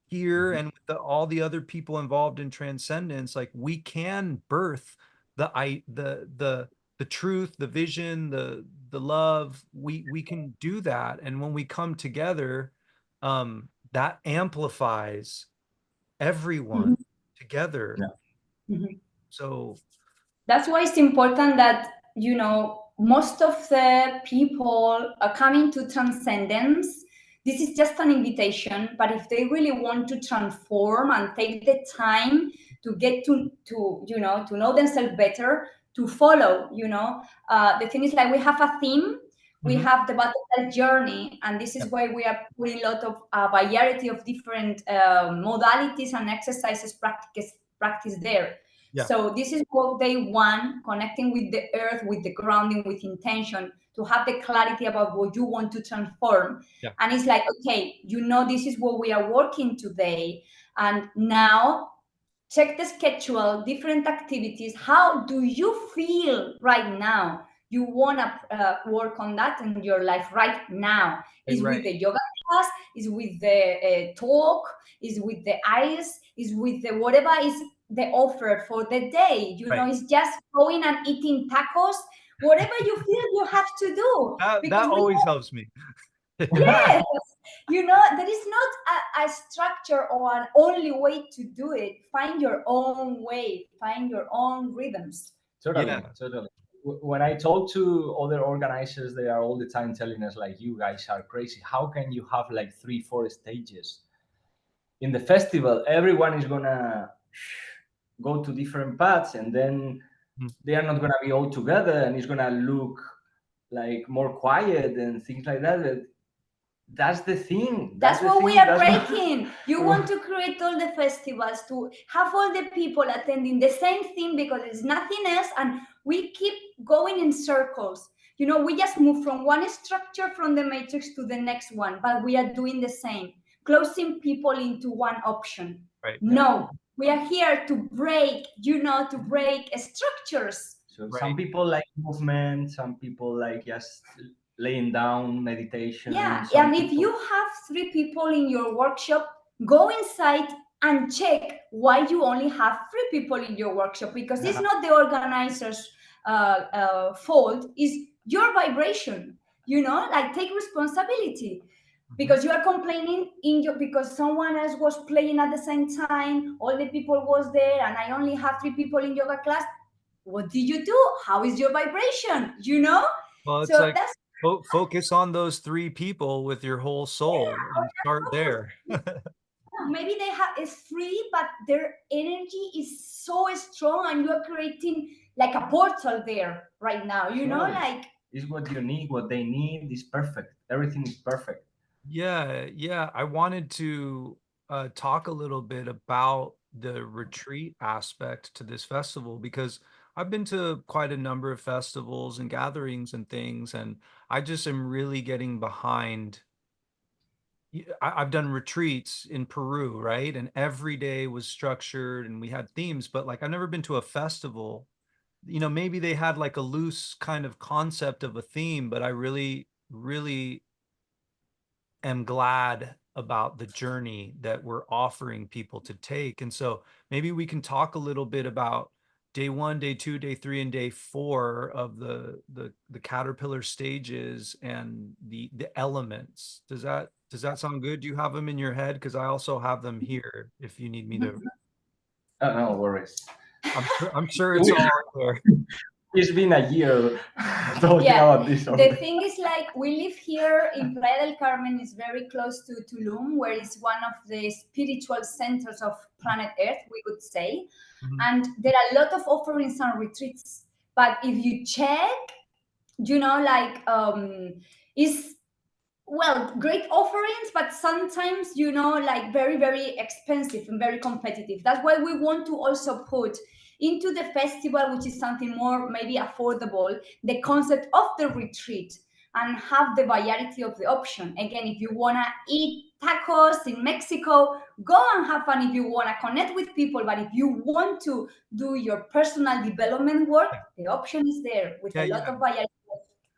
here, and with all the other people involved in Transcendence. Like we can birth the truth, the vision, the love. We can do that, and when we come together, that amplifies everyone together. So that's why it's important that most of the people are coming to Transcendence. This is just an invitation, but if they really want to transform and take the time to get to know themselves better, to follow, the thing is like we have a theme. We have the butterfly journey, and this is why we are putting a lot of variety of different modalities and exercises practice there. Yeah. So this is what they want, connecting with the earth, with the grounding, with intention, to have the clarity about what you want to transform. Yeah. And it's like, okay, this is what we are working today. And now check the schedule, different activities. How do you feel right now? You want to work on that in your life right now. Is with the yoga class, is with the talk, is with the eyes, is with the whatever is the offer for the day. It's just going and eating tacos. Whatever you feel you have to do. That always helps me. Yes. There is not a structure or an only way to do it. Find your own way, find your own rhythms. Totally. When I talk to other organizers, they are all the time telling us like, you guys are crazy. How can you have like 3-4 stages? In the festival, everyone is gonna go to different paths, and then they are not gonna be all together, and it's gonna look like more quiet and things like that. that's the thing. That's the what we thing, are that's what- breaking. You want to create all the festivals, to have all the people attending the same thing because it's nothing else, and we keep going in circles. You know, we just move from one structure from the matrix to the next one, but we are doing the same, closing people into one option. Right. No, we are here to break, to break structures. So Right. some people like movement, some people like just laying down, meditation. Yeah, some and if people- you have 3 people in your workshop, go inside and check why you only have 3 people in your workshop, because it's not the organizer's fault, it's your vibration. Like, take responsibility, because you are complaining because someone else was playing at the same time, all the people was there, and I only have 3 people in yoga class. What did you do? How is your vibration? Well, it's So like that's focus on those 3 people with your whole soul and start there. maybe they have is free, but their energy is so strong, and you are creating like a portal there right now. Right. Like, is what you need, what they need is perfect. Everything is perfect. Yeah. I wanted to talk a little bit about the retreat aspect to this festival, because I've been to quite a number of festivals and gatherings and things, and I just am really getting behind. I've done retreats in Peru, right? And every day was structured and we had themes, but like I've never been to a festival. Maybe they had like a loose kind of concept of a theme, but I really, really am glad about the journey that we're offering people to take. And so maybe we can talk a little bit about day 1, day 2, day 3, and day 4 of the caterpillar stages and the elements. Does that sound good? Do you have them in your head? Because I also have them here if you need me to. Oh, no worries. I'm sure it's all there. It's been a year talking about this. The thing is, like, we live here in Playa del Carmen, is very close to Tulum, where it's one of the spiritual centers of planet Earth, we could say. And there are a lot of offerings and retreats. But if you check, like, is great offerings, but sometimes, like, very, very expensive and very competitive. That's why we want to also put into the festival, which is something more maybe affordable, the concept of the retreat, and have the variety of the option. Again, if you want to eat tacos in Mexico, go and have fun. If you want to connect with people, but if you want to do your personal development work, the option is there with a lot of variety.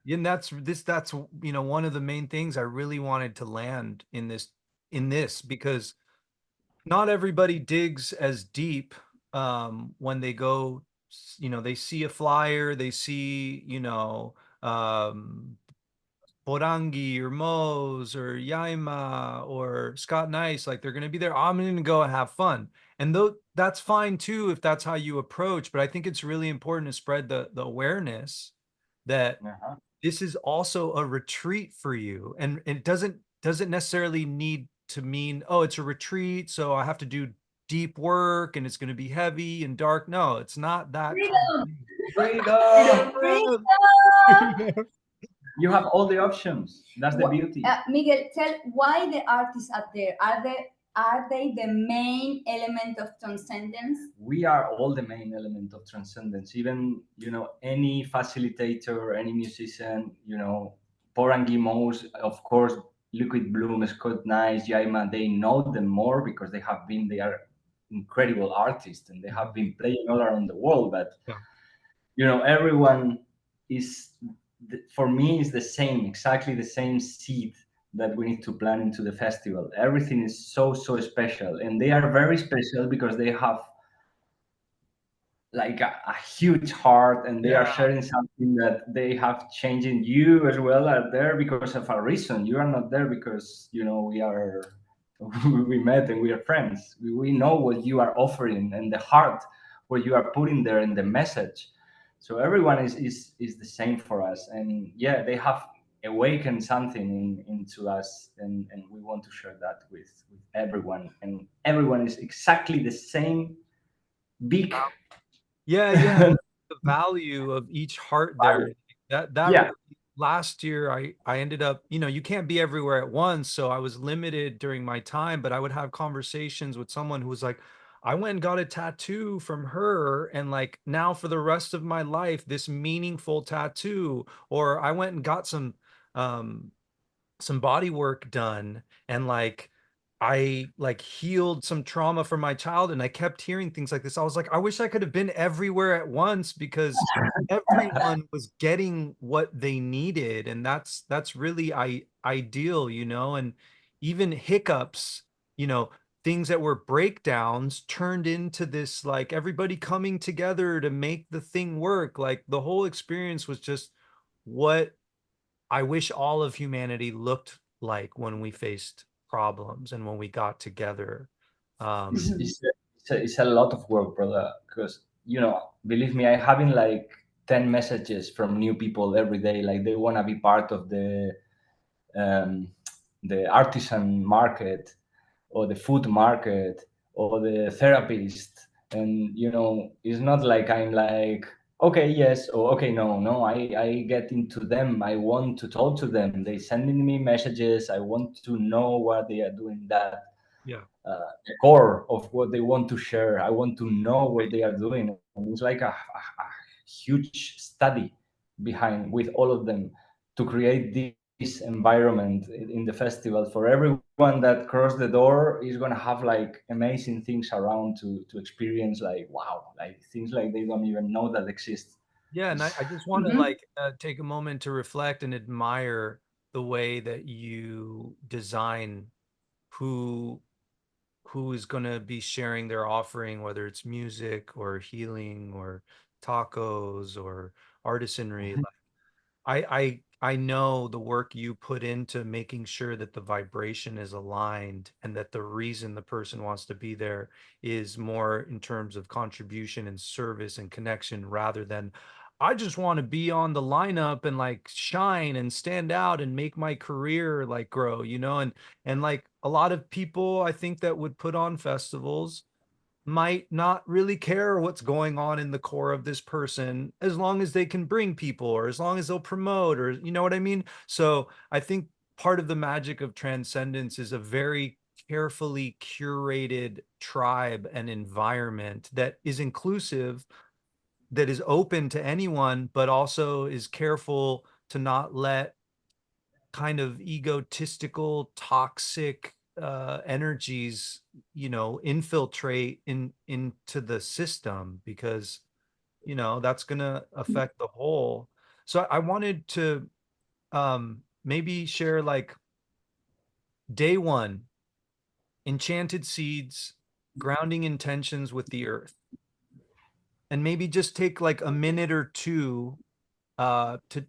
And that's one of the main things I really wanted to land in this, because not everybody digs as deep when they go, they see a flyer, they see, Borangi or Moe's or Yaima or Scott Nice, like they're going to be there. I'm going to go and have fun. And that's fine too, if that's how you approach. But I think it's really important to spread the awareness that this is also a retreat for you. And it doesn't necessarily need to mean, oh, it's a retreat, so I have to do deep work and it's going to be heavy and dark. No, it's not that. Freedom. You have all the options. That's the beauty. Miguel, tell why the artists are there. Are they the main element of transcendence? We are all the main element of transcendence. Even, any facilitator, any musician, Porangi Mouse, of course, Liquid Bloom, Scott Nice, Jaima, they know them more because they are incredible artists and they have been playing all around the world. But, everyone is, for me, is the same, exactly the same seed that we need to plant into the festival. Everything is so special, and they are very special because they have like a huge heart, and they are sharing something that they have changing you as well. Are there because of a reason. You are not there because we met and we are friends. We know what you are offering and the heart what you are putting there in the message. So everyone is the same for us, and they have awakened something into us, and we want to share that with everyone, and everyone is exactly the same big. The value of each heart there. That last year I ended up, you can't be everywhere at once, so I was limited during my time, but I would have conversations with someone who was like, I went and got a tattoo from her, and like now for the rest of my life, this meaningful tattoo, or I went and got um some body work done, and like I like healed some trauma from my child, and I kept hearing things like this. I was like, I wish I could have been everywhere at once, because everyone was getting what they needed, and that's really ideal, and even hiccups, you know things that were breakdowns turned into this, like, everybody coming together to make the thing work. Like, the whole experience was just what I wish all of humanity looked like when we faced problems and when we got together. It's, Um, it's, it's a lot of work, brother. Because believe me, I having like 10 messages from new people every day. Like they want to be part of um, the artisan market or the food market or the therapist. And it's not like I'm like, okay, yes, or okay, no. I get into them. I want to talk to them. They sending me messages. I want to know what they are doing. That yeah. the core of what they want to share. I want to know what they are doing. And it's like a huge study behind with all of them to create this environment in the festival for everyone that cross the door is going to have like amazing things around to experience, like wow, like things like they don't even know that exist. Yeah, and I just want to, Mhm. like, take a moment to reflect and admire the way that you design who who is going to be sharing their offering, whether it's music or healing or tacos or artisanry. I know the work you put into making sure that the vibration is aligned, and that the reason the person wants to be there is more in terms of contribution and service and connection, rather than, I just want to be on the lineup and like shine and stand out and make my career like grow, and like a lot of people I think that would put on festivals might not really care what's going on in the core of this person, as long as they can bring people, or as long as they'll promote, or you know what I mean? So I think part of the magic of Transcendence is a very carefully curated tribe and environment that is inclusive, that is open to anyone, but also is careful to not let kind of egotistical, toxic energies, infiltrate into the system, because that's going to affect the whole. So I wanted to maybe share, like, day one, enchanted seeds, grounding intentions with the earth, and maybe just take like a minute or two to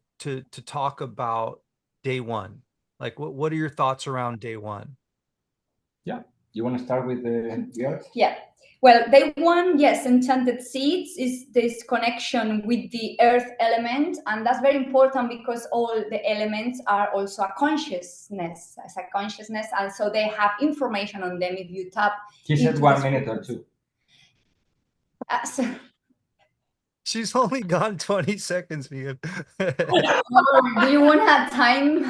talk about day one. Like, what are your thoughts around day one? Yeah, you want to start with the art? Yeah. Well, day one, yes, enchanted seeds is this connection with the earth element, and that's very important because all the elements are also a consciousness, as a consciousness, and so they have information on them if you tap He said into 1 minute or two. So, She's only gone 20 seconds, Miguel. do you want to time?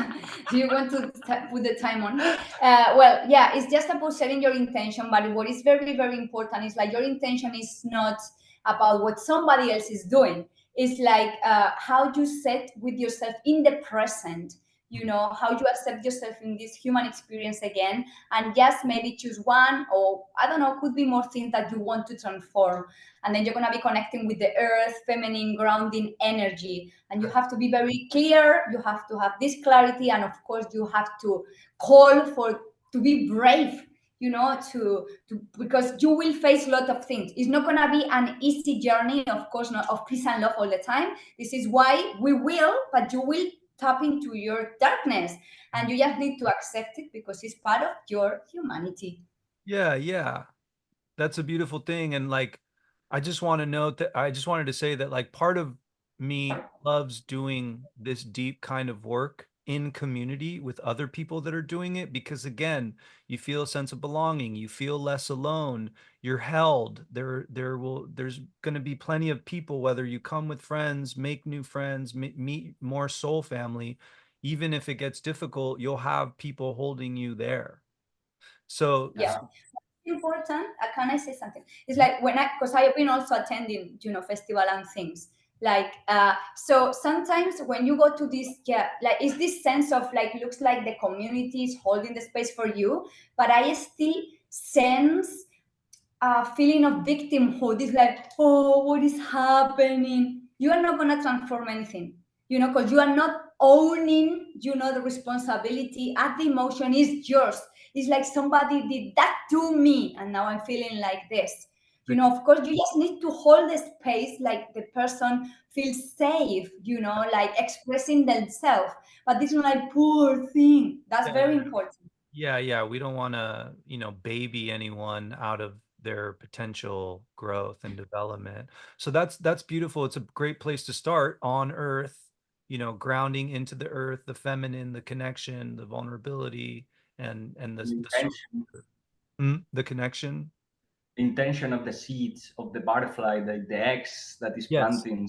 Do you want to put the time on? Well, yeah, it's just about setting your intention. But what is very, very important is like your intention is not about what somebody else is doing. It's like how you set with yourself in the present. How you accept yourself in this human experience again, and just maybe choose one, or I don't know, could be more things that you want to transform. And then you're going to be connecting with the earth, feminine grounding energy, and you have to be very clear. You have to have this clarity, and of course you have to call for to be brave, to because you will face a lot of things. It's not going to be an easy journey, of course, not of peace and love all the time. This is why we will, but you will tap into your darkness, and you just need to accept it because it's part of your humanity. Yeah, that's a beautiful thing. And like, I just wanted to say that, like, part of me loves doing this deep kind of work in community with other people that are doing it, because again, you feel a sense of belonging, you feel less alone, you're held. There's going to be plenty of people, whether you come with friends, make new friends, meet more soul family, even if it gets difficult, you'll have people holding you there. So yeah. Important. Can I say something? It's like because I've been also attending, festival and things. Like, so sometimes when you go to this, like, it's this sense of like, looks like the community is holding the space for you, but I still sense a feeling of victimhood. It's like, oh, what is happening? You are not going to transform anything, because you are not owning, the responsibility. At the emotion is yours. It's like somebody did that to me, and now I'm feeling like this. Of course, you just need to hold the space, like the person feels safe, like expressing themselves. But this is like, poor thing. That's very important. Yeah, we don't want to, baby anyone out of their potential growth and development. So that's beautiful. It's a great place to start on Earth, grounding into the earth, the feminine, the connection, the vulnerability, and the connection. Intention of the seeds of the butterfly, the eggs that is Yes. planting.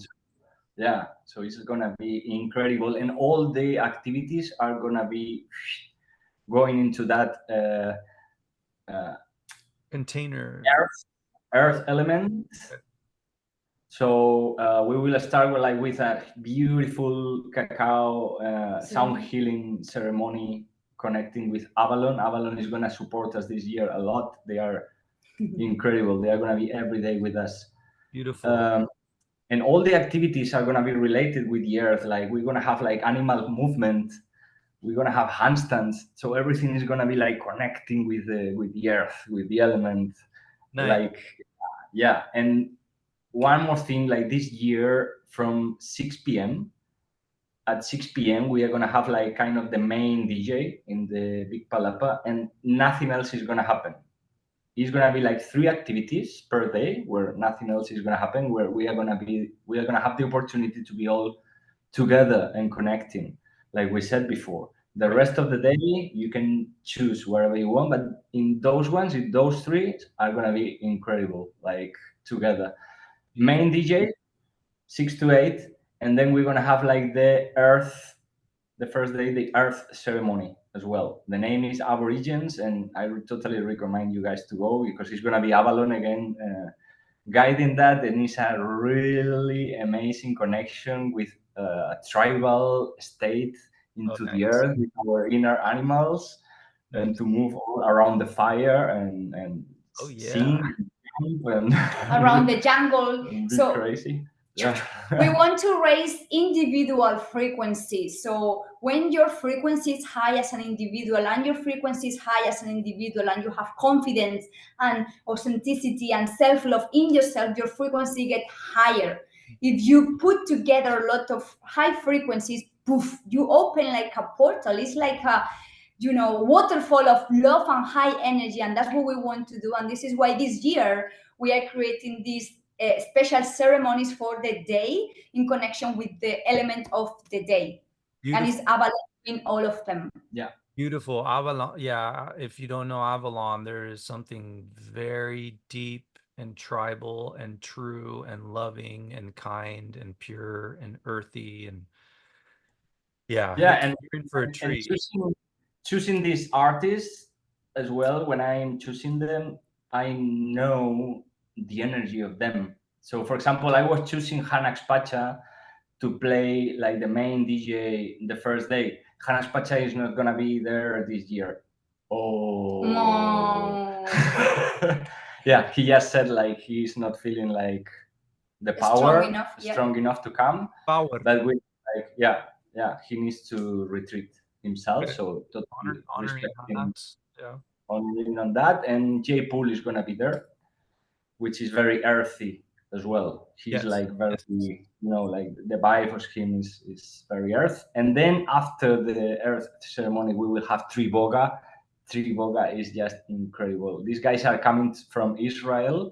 Yeah, so it's gonna be incredible, and all the activities are gonna be going into that Container. earth element. So we will start with a beautiful cacao sound healing ceremony connecting with Avalon. Avalon is gonna support us this year a lot. They are incredible. They are gonna be every day with us. Beautiful. And all the activities are gonna be related with the earth. Like we're gonna have like animal movement. We're gonna have handstands. So everything is gonna be like connecting with the earth, with the element. Nice. Like, yeah. And one more thing, like this year from 6 p.m. At 6 p.m. we are gonna have like kind of the main DJ in the big palapa, and nothing else is gonna happen. It's gonna be like 3 activities per day where nothing else is gonna happen, where we are gonna have the opportunity to be all together and connecting, like we said before. The rest of the day you can choose wherever you want, but in those 3 are gonna be incredible, like together. Main DJ 6 to 8, and then we're gonna have like the first day, the earth ceremony as well. The name is Aborigines, and I would totally recommend you guys to go because it's gonna be Avalon again guiding that, and it's a really amazing connection with a tribal state into the earth with our inner animals, and to move all around the fire and sing and around the jungle. so crazy. Yeah. We want to raise individual frequencies. So when your frequency is high as an individual, and your frequency is high as an individual, and you have confidence and authenticity and self-love in yourself, your frequency gets higher. If you put together a lot of high frequencies, poof, you open like a portal. It's like a waterfall of love and high energy, and that's what we want to do. And this is why this year we are creating these special ceremonies for the day in connection with the element of the day. Beautiful. And it's Avalon in all of them. Yeah. Beautiful. Avalon. Yeah. If you don't know Avalon, there is something very deep and tribal and true and loving and kind and pure and earthy and and for a treat. And choosing these artists as well, when I'm choosing them, I know the energy of them. So for example, I was choosing Hanax Pacha to play like the main DJ the first day. Hanax Pacha is not gonna be there this year. Oh no. Yeah, he just said like he's not feeling like the power strong enough to come. But we like he needs to retreat himself. So totally respecting honoring on that. And Jay Poole is gonna be there, which is very earthy as well. He's like very like the vibe of him is very earth. And then after the earth ceremony we will have Triboga. Triboga is just incredible. These guys are coming from Israel,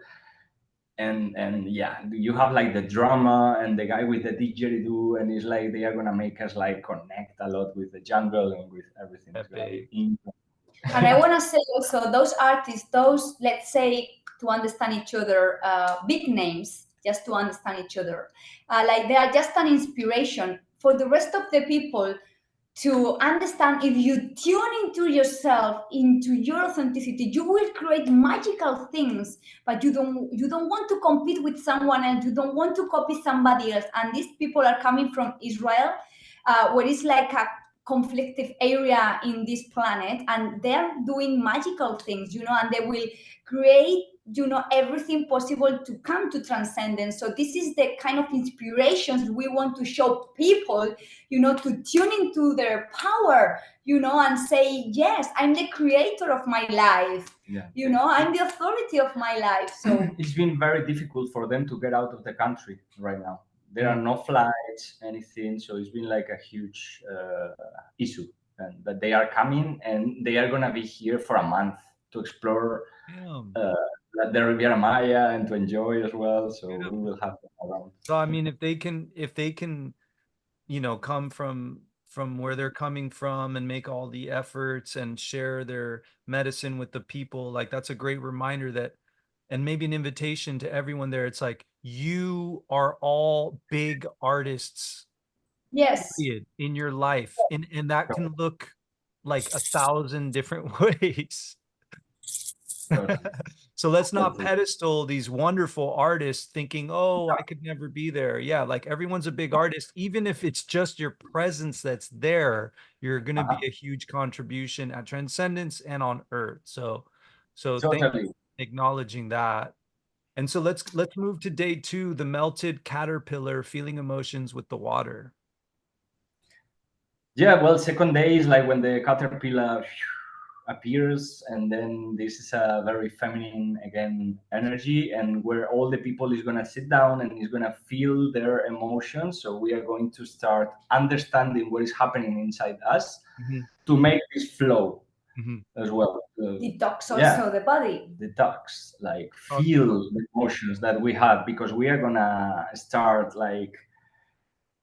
and yeah, you have like the drama and the guy with the didgeridoo, and it's like they are gonna make us like connect a lot with the jungle and with everything. It's gonna be Epic. And I want to say also, those artists, those, let's say, to understand each other, big names, just to understand each other, like they are just an inspiration for the rest of the people to understand. If you tune into yourself, into your authenticity, you will create magical things. But you don't want to compete with someone else. You don't want to copy somebody else. And these people are coming from Israel, where it's like a conflictive area in this planet, and they're doing magical things, and they will create, everything possible to come to transcendence. So this is the kind of inspirations we want to show people, to tune into their power, and say, yes, I'm the creator of my life. Yeah. I'm the authority of my life. So it's been very difficult for them to get out of the country right now. There are no flights, anything. So it's been like a huge issue. And that they are coming and they are gonna be here for a month to explore the Riviera Maya and to enjoy as well. So we will have them around. So I mean, if they can, come from where they're coming from and make all the efforts and share their medicine with the people, like that's a great reminder that, and maybe an invitation to everyone there. It's like, you are all big artists, yes, period, in your life. And that can look like 1,000 different ways. So let's not pedestal these wonderful artists thinking, oh, I could never be there. Yeah, like everyone's a big artist. Even if it's just your presence that's there, you're going to be a huge contribution at Transcendence and on Earth. So thank you for acknowledging that. And so let's move to day 2, the melted caterpillar feeling emotions with the water. Yeah, well, second day is like when the caterpillar appears, and then this is a very feminine again energy, and where all the people is going to sit down and is going to feel their emotions. So we are going to start understanding what is happening inside us to make this flow as well. Detox also the body. Detox, like feel the emotions that we have, because we are going to start like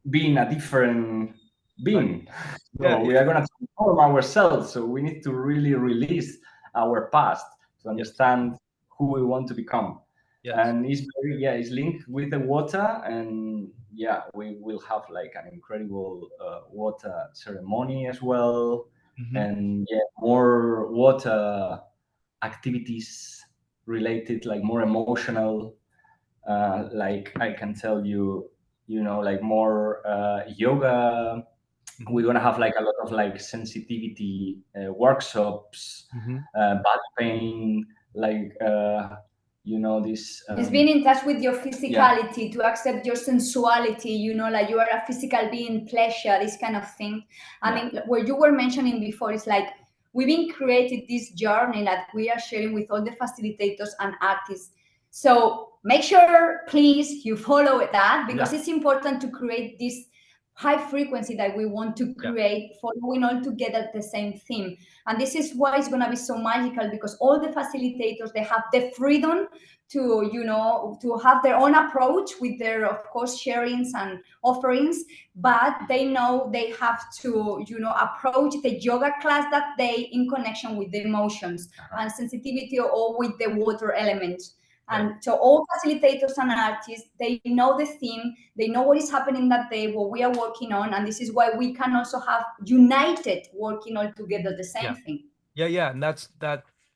being a different being. So we are going to transform ourselves. So we need to really release our past to understand who we want to become. And it's very, it's linked with the water. And we will have like an incredible water ceremony as well. And more water activities related, like more emotional. Like I can tell you, like more yoga. We're gonna have like a lot of like sensitivity workshops, body pain, like this. It's being in touch with your physicality, to accept your sensuality, like you are a physical being, pleasure, this kind of thing. I mean, what you were mentioning before is like, we've been created this journey that we are sharing with all the facilitators and artists. So make sure, please, you follow that, because it's important to create this high frequency that we want to create, following all together the same theme. And this is why it's going to be so magical, because all the facilitators, they have the freedom to to have their own approach with their, of course, sharings and offerings, but they know they have to approach the yoga class that day in connection with the emotions and sensitivity, or with the water element. And so all facilitators and artists, they know the theme, they know what is happening that day, what we are working on, and this is why we can also have united working all together the same thing. And that's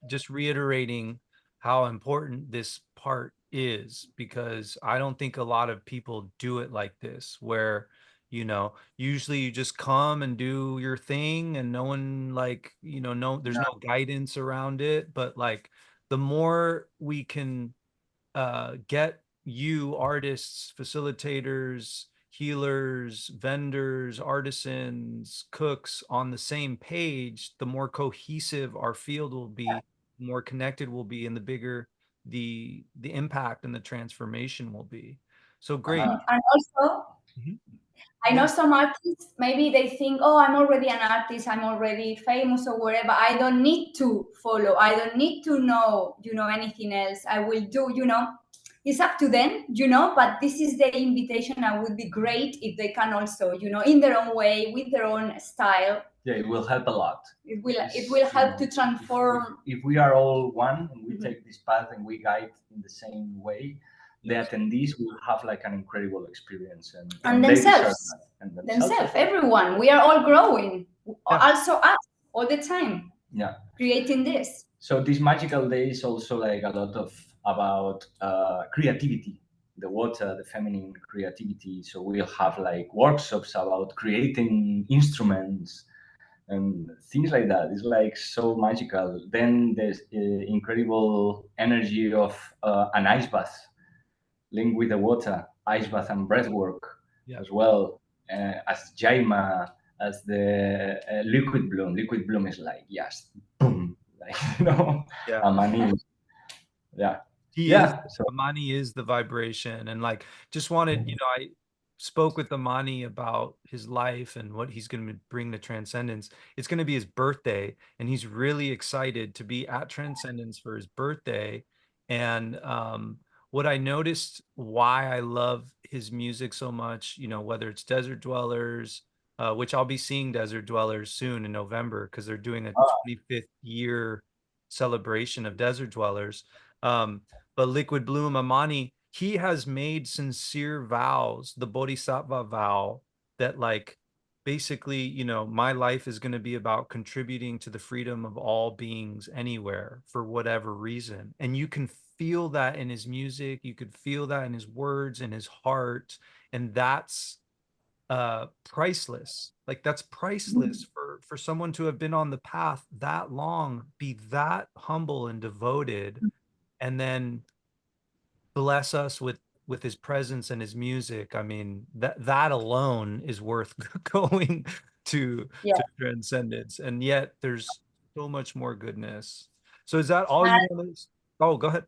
just reiterating how important this part is, because I don't think a lot of people do it like this, where usually you just come and do your thing and no one there's no guidance around it. But like, the more we can get you artists, facilitators, healers, vendors, artisans, cooks on the same page, the more cohesive our field will be, the more connected we'll be, and the bigger the impact and the transformation will be. So great. And also, I know some artists, maybe they think, oh, I'm already an artist, I'm already famous or whatever, I don't need to follow, I don't need to know, anything else. I will do, it's up to them, but this is the invitation, and would be great if they can also, in their own way, with their own style. Yeah, it will help a lot. It will help to transform. If we are all one and we Mhm. take this path and we guide in the same way, the attendees will have like an incredible experience, And they deserve themselves. that. And Themselves, everyone. We are all growing. Yeah. Also us, all the time. Yeah. Creating this. So this magical day is also like a lot of about creativity, the water, the feminine creativity. So we'll have like workshops about creating instruments and things like that. It's like so magical. Then there's incredible energy of an ice bath linked with the water, ice bath and breath work as well, as Jaima, as the liquid bloom. Liquid bloom is like, yes, boom, like, Amani. Yeah. He is, Amani is the vibration. And like, just wanted, I spoke with Amani about his life and what he's going to bring to Transcendence. It's going to be his birthday, and he's really excited to be at Transcendence for his birthday. And what I noticed, why I love his music so much, whether it's Desert Dwellers, which I'll be seeing Desert Dwellers soon in November, because they're doing a 25th year celebration of Desert Dwellers. But Liquid Bloom, Amani, he has made sincere vows, the Bodhisattva vow, that like basically, my life is going to be about contributing to the freedom of all beings anywhere for whatever reason. And you can feel that in his music, you could feel that in his words, in his heart, and that's priceless. Like, that's priceless for someone to have been on the path that long, be that humble and devoted, and then bless us with his presence and his music. I mean, that alone is worth going to Transcendence. And yet there's so much more goodness. So is that all you want to? Oh, go ahead.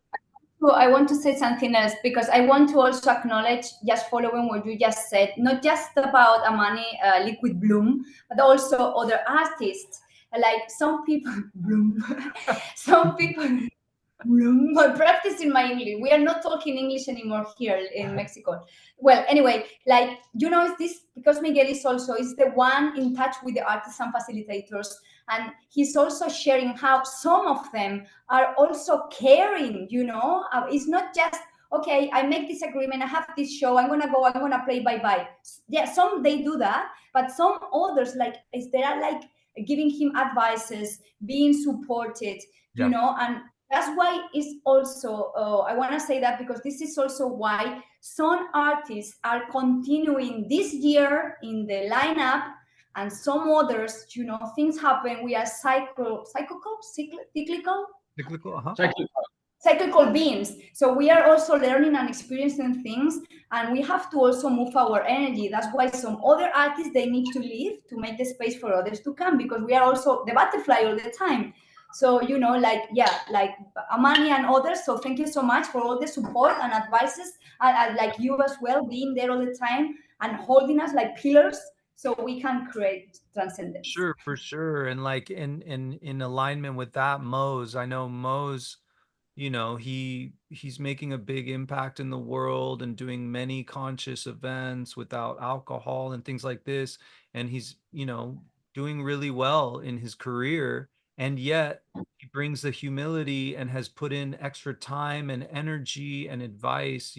So I want to say something else, because I want to also acknowledge, just following what you just said, not just about Amani, Liquid Bloom, but also other artists. Like some people, Bloom, some people, Bloom. I'm practicing my English. We are not talking English anymore here in Mexico. Well, anyway, like, it's this, because Miguel is the one in touch with the artists and facilitators, and he's also sharing how some of them are also caring, it's not just, okay, I make this agreement, I have this show, I'm gonna go, I'm gonna play, bye. Yeah, some they do that, but some others, like, they are like giving him advices, being supported, and that's why it's also, I want to say that, because this is also why some artists are continuing this year in the lineup, and some others, things happen. We are cyclical beings. So we are also learning and experiencing things, and we have to also move our energy. That's why some other artists, they need to leave to make the space for others to come, because we are also the butterfly all the time. So, like Amani and others. So thank you so much for all the support and advices, and like you as well, being there all the time and holding us like pillars, so we can create Transcendence. Sure, for sure. And like in alignment with that, Mose, I know Mose, he's making a big impact in the world and doing many conscious events without alcohol and things like this. And he's, doing really well in his career. And yet he brings the humility and has put in extra time and energy and advice,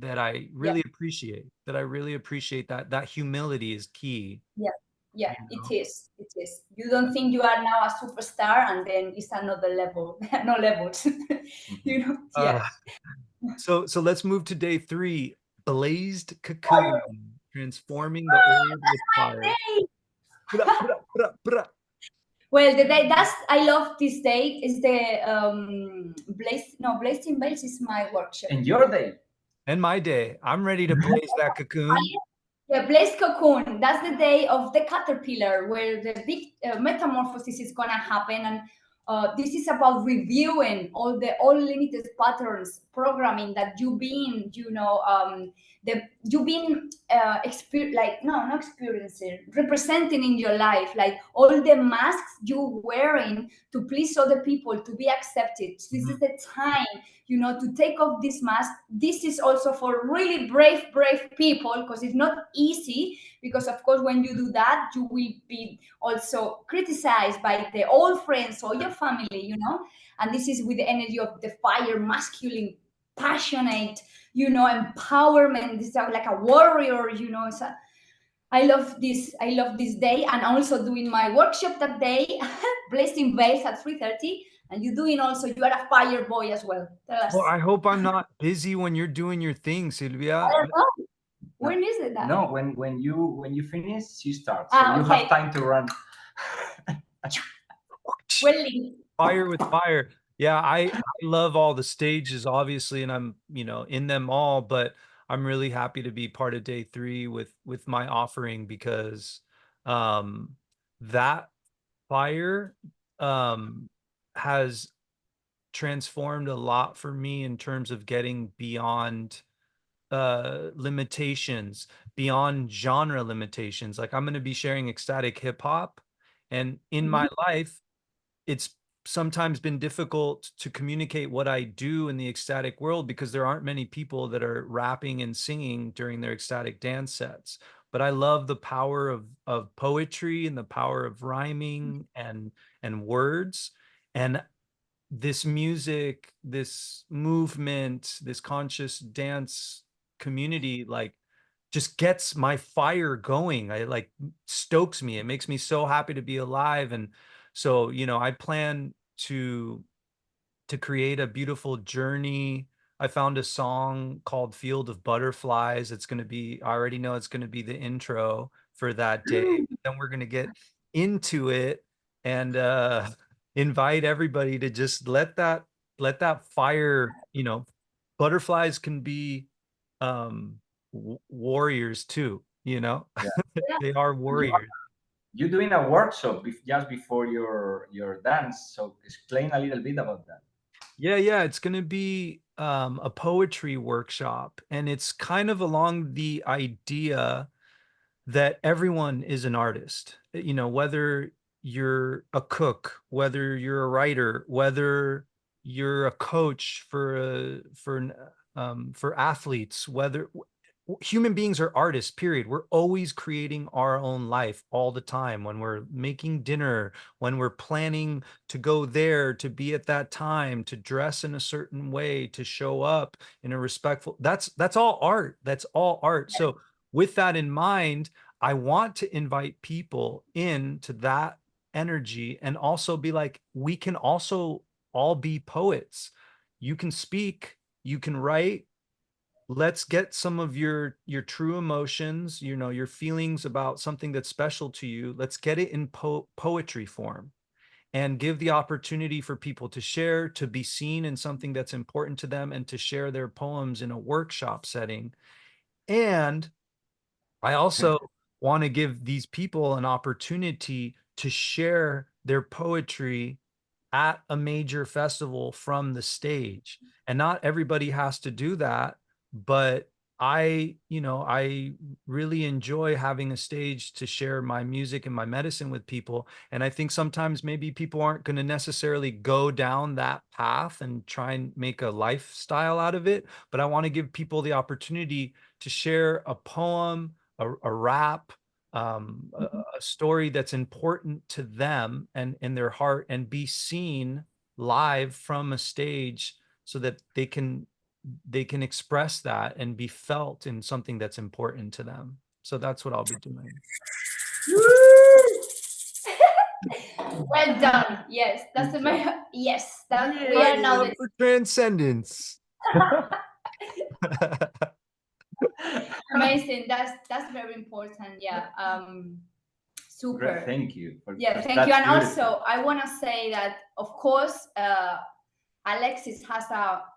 that I really appreciate. That I really appreciate that humility is key. Yeah, it is. You don't think you are now a superstar, and then it's another level. No levels. So let's move to day 3. Blazed cocoon, transforming the orb with fire. Well, the day I love this day is the Blazing Veils is my workshop. And your day. And my day. I'm ready to blaze that cocoon. The Blaze Cocoon, that's the day of the caterpillar, where the big metamorphosis is gonna happen, and this is about reviewing all limited patterns programming that you've been, you've been not experiencing, representing in your life, like all the masks you wearing to please other people, to be accepted. This is the time, to take off this mask. This is also for really brave people, because it's not easy, because of course when you do that, you will be also criticized by the old friends or your family, and this is with the energy of the fire, masculine, passionate, empowerment. This is like a warrior, so I love this day, and also doing my workshop that day, blessing bells at 3:30. And you are a fire boy as well. Tell us. Well, I hope I'm not busy when you're doing your thing, Silvia. I don't know. When is it that? No, when you finish, you start. So you have time to run. Fire with fire. Yeah, I love all the stages, obviously, and I'm, in them all, but I'm really happy to be part of day 3 with my offering, because that fire has transformed a lot for me in terms of getting beyond limitations, beyond genre limitations. Like, I'm going to be sharing ecstatic hip hop, and in my life, it's sometimes been difficult to communicate what I do in the ecstatic world, because there aren't many people that are rapping and singing during their ecstatic dance sets. But I love the power of poetry and the power of rhyming and words. And this music, this movement, this conscious dance community, like, just gets my fire going. I like stokes me. It makes me so happy to be alive. And so, I plan to create a beautiful journey. I found a song called Field of Butterflies. It's going to be, I already know it's going to be the intro for that day. Then we're going to get into it and invite everybody to just let that fire, butterflies can be warriors too, Yeah. They are warriors. You're doing a workshop just before your dance, so explain a little bit about that. Yeah, it's going to be a poetry workshop, and it's kind of along the idea that everyone is an artist, whether you're a cook, whether you're a writer, whether you're a coach for athletes, whether human beings are artists, period. We're always creating our own life all the time. When we're making dinner, when we're planning to go there, to be at that time, to dress in a certain way, to show up in a respectful, that's all art. That's all art. So with that in mind, I want to invite people into that energy, and also be like, we can also all be poets. You can speak, you can write. Let's get some of your true emotions, your feelings about something that's special to you. Let's get it in poetry form, and give the opportunity for people to share, to be seen in something that's important to them, and to share their poems in a workshop setting. And I also want to give these people an opportunity to share their poetry at a major festival from the stage. And not everybody has to do that, but I really enjoy having a stage to share my music and my medicine with people. And I think sometimes maybe people aren't going to necessarily go down that path and try and make a lifestyle out of it. But I want to give people the opportunity to share a poem, a rap, a story that's important to them and in their heart, and be seen live from a stage, so that they can express that and be felt in something that's important to them. So that's what I'll be doing. Well done. Yes, that's yes. That we are now for Transcendence. Amazing. That's very important. Yeah. Super. Great. Thank you. Thank you. And beautiful. Also, I want to say that, of course, Alexis has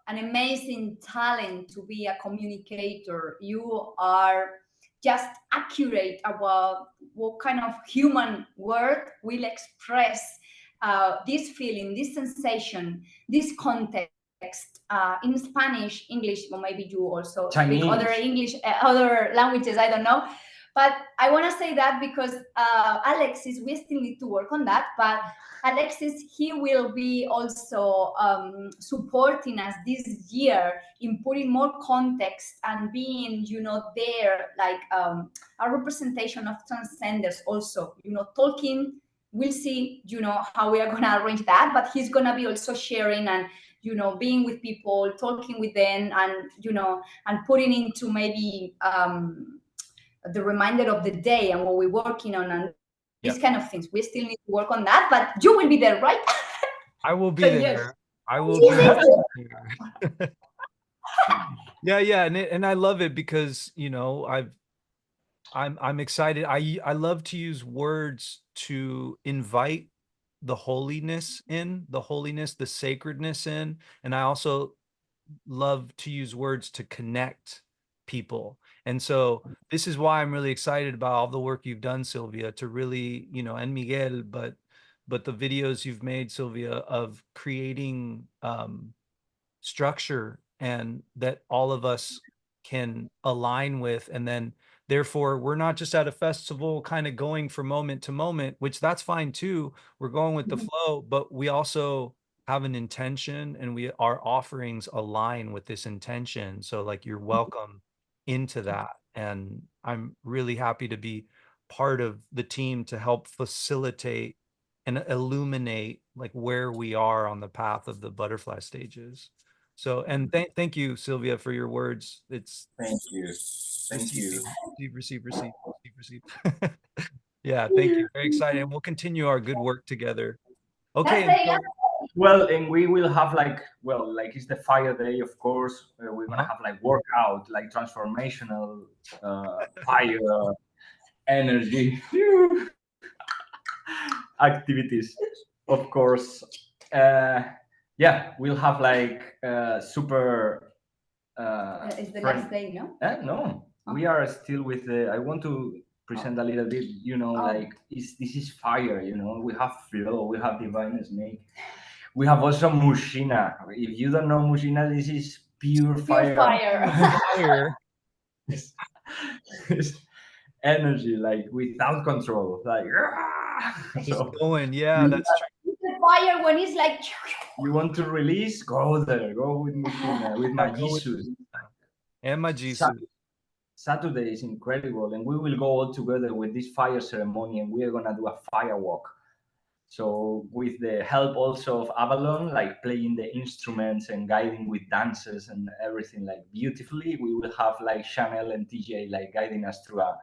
an amazing talent to be a communicator. You are just accurate about what kind of human word will express this feeling, this sensation, this context. in Spanish, English, or maybe you also Chinese. speak other English, other languages, I don't know. But I want to say that because Alexis, we still need to work on that, but Alexis, he will be also supporting us this year in putting more context and being, there, like a representation of Transcendence also, talking. We'll see, how we are going to arrange that, but he's going to be also sharing and, being with people, talking with them, and, and putting into maybe the reminder of the day and what we're working on and these kind of things. We still need to work on that, but you will be there, right? I will be So, there. yes. I will be there. Yeah, and I love it because I'm excited. I love to use words to invite the holiness in, the sacredness in, and I also love to use words to connect people. And so this is why I'm really excited about all the work you've done, Silvia, to really, and Miguel, but the videos you've made, Silvia, of creating structure and that all of us can align with. And then therefore we're not just at a festival kind of going from moment to moment, which that's fine too. We're going with the flow, but we also have an intention and our offerings align with this intention. So like you're welcome into that. And I'm really happy to be part of the team to help facilitate and illuminate like where we are on the path of the butterfly stages. So, and thank you, Silvia, for your words. It's Thank you. Receive. Yeah, thank you. Very excited. And we'll continue our good work together. Okay. Well, and we will have like it's the fire day, of course. We're gonna have like workout, like transformational fire energy activities, of course. Yeah, we'll have like super. It's the last day, no? No, we are still with the. I want to present a little bit, like this is fire. We have flow, we have divine snake, we have also Mushina. If you don't know Mushina, this is pure fire. Fire. It's energy, like without control, like just going. Yeah, that's true. The fire when it's like. You want to release? Go there. Go with Mushina, with my Jesus. And my Jesus. Saturday is incredible, and we will go all together with this fire ceremony, and we are gonna do a fire walk. So with the help also of Avalon, like playing the instruments and guiding with dances and everything like beautifully, we will have like Chanel and TJ like guiding us through a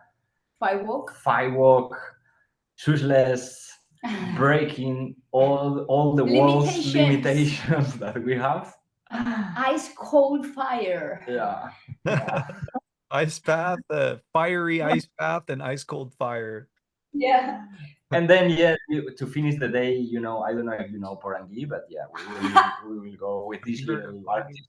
fire walk, shoeless, breaking all the walls limitations that we have. Ice cold fire. Yeah. Ice path, fiery ice path, and ice cold fire. Yeah. And then to finish the day, I don't know if you know Porangui, but yeah, we will go with this little artist.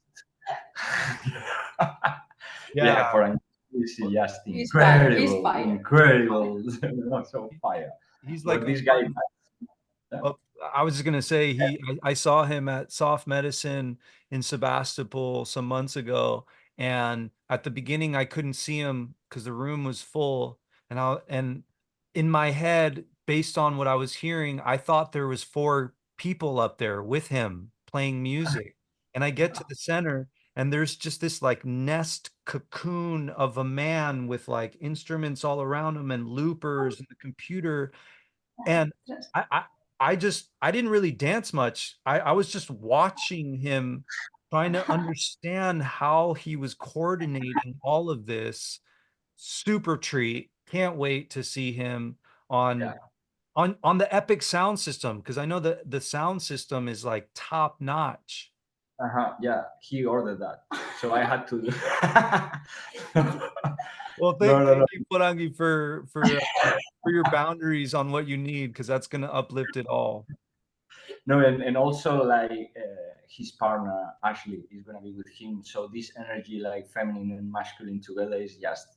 Yeah, Porangui is just incredible. So fire. He's like this guy. Well, I was just gonna say I saw him at Soft Medicine in Sebastopol some months ago, and at the beginning I couldn't see him because the room was full, and in my head, based on what I was hearing, I thought there was 4 people up there with him playing music, and I get to the center, and there's just this like nest cocoon of a man with like instruments all around him and loopers and the computer, and I didn't really dance much. I was just watching him, trying to understand how he was coordinating all of this. Super treat. Can't wait to see him on the Epic sound system, because I know that the sound system is like top notch. Yeah, he ordered that, so I had to. Well, thank you, Porangi, for your boundaries on what you need, because that's going to uplift it all. No, and also like his partner Ashley is going to be with him, so this energy, like feminine and masculine together, is just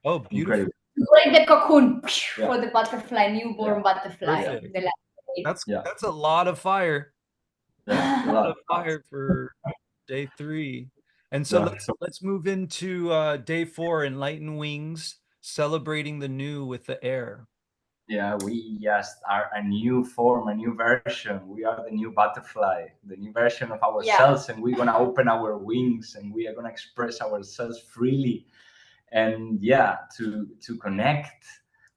beautiful. Incredible. Break the cocoon for the butterfly, newborn butterfly. That's a lot of fire. Yeah, a On lot. fire for day 3. And so Yeah. let's move into day 4, Enlighten Wings, celebrating the new with the air. Yeah, we just are a new form, a new version. We are the new butterfly, the new version of ourselves, and we're gonna open our wings and we are gonna express ourselves freely. And yeah, to connect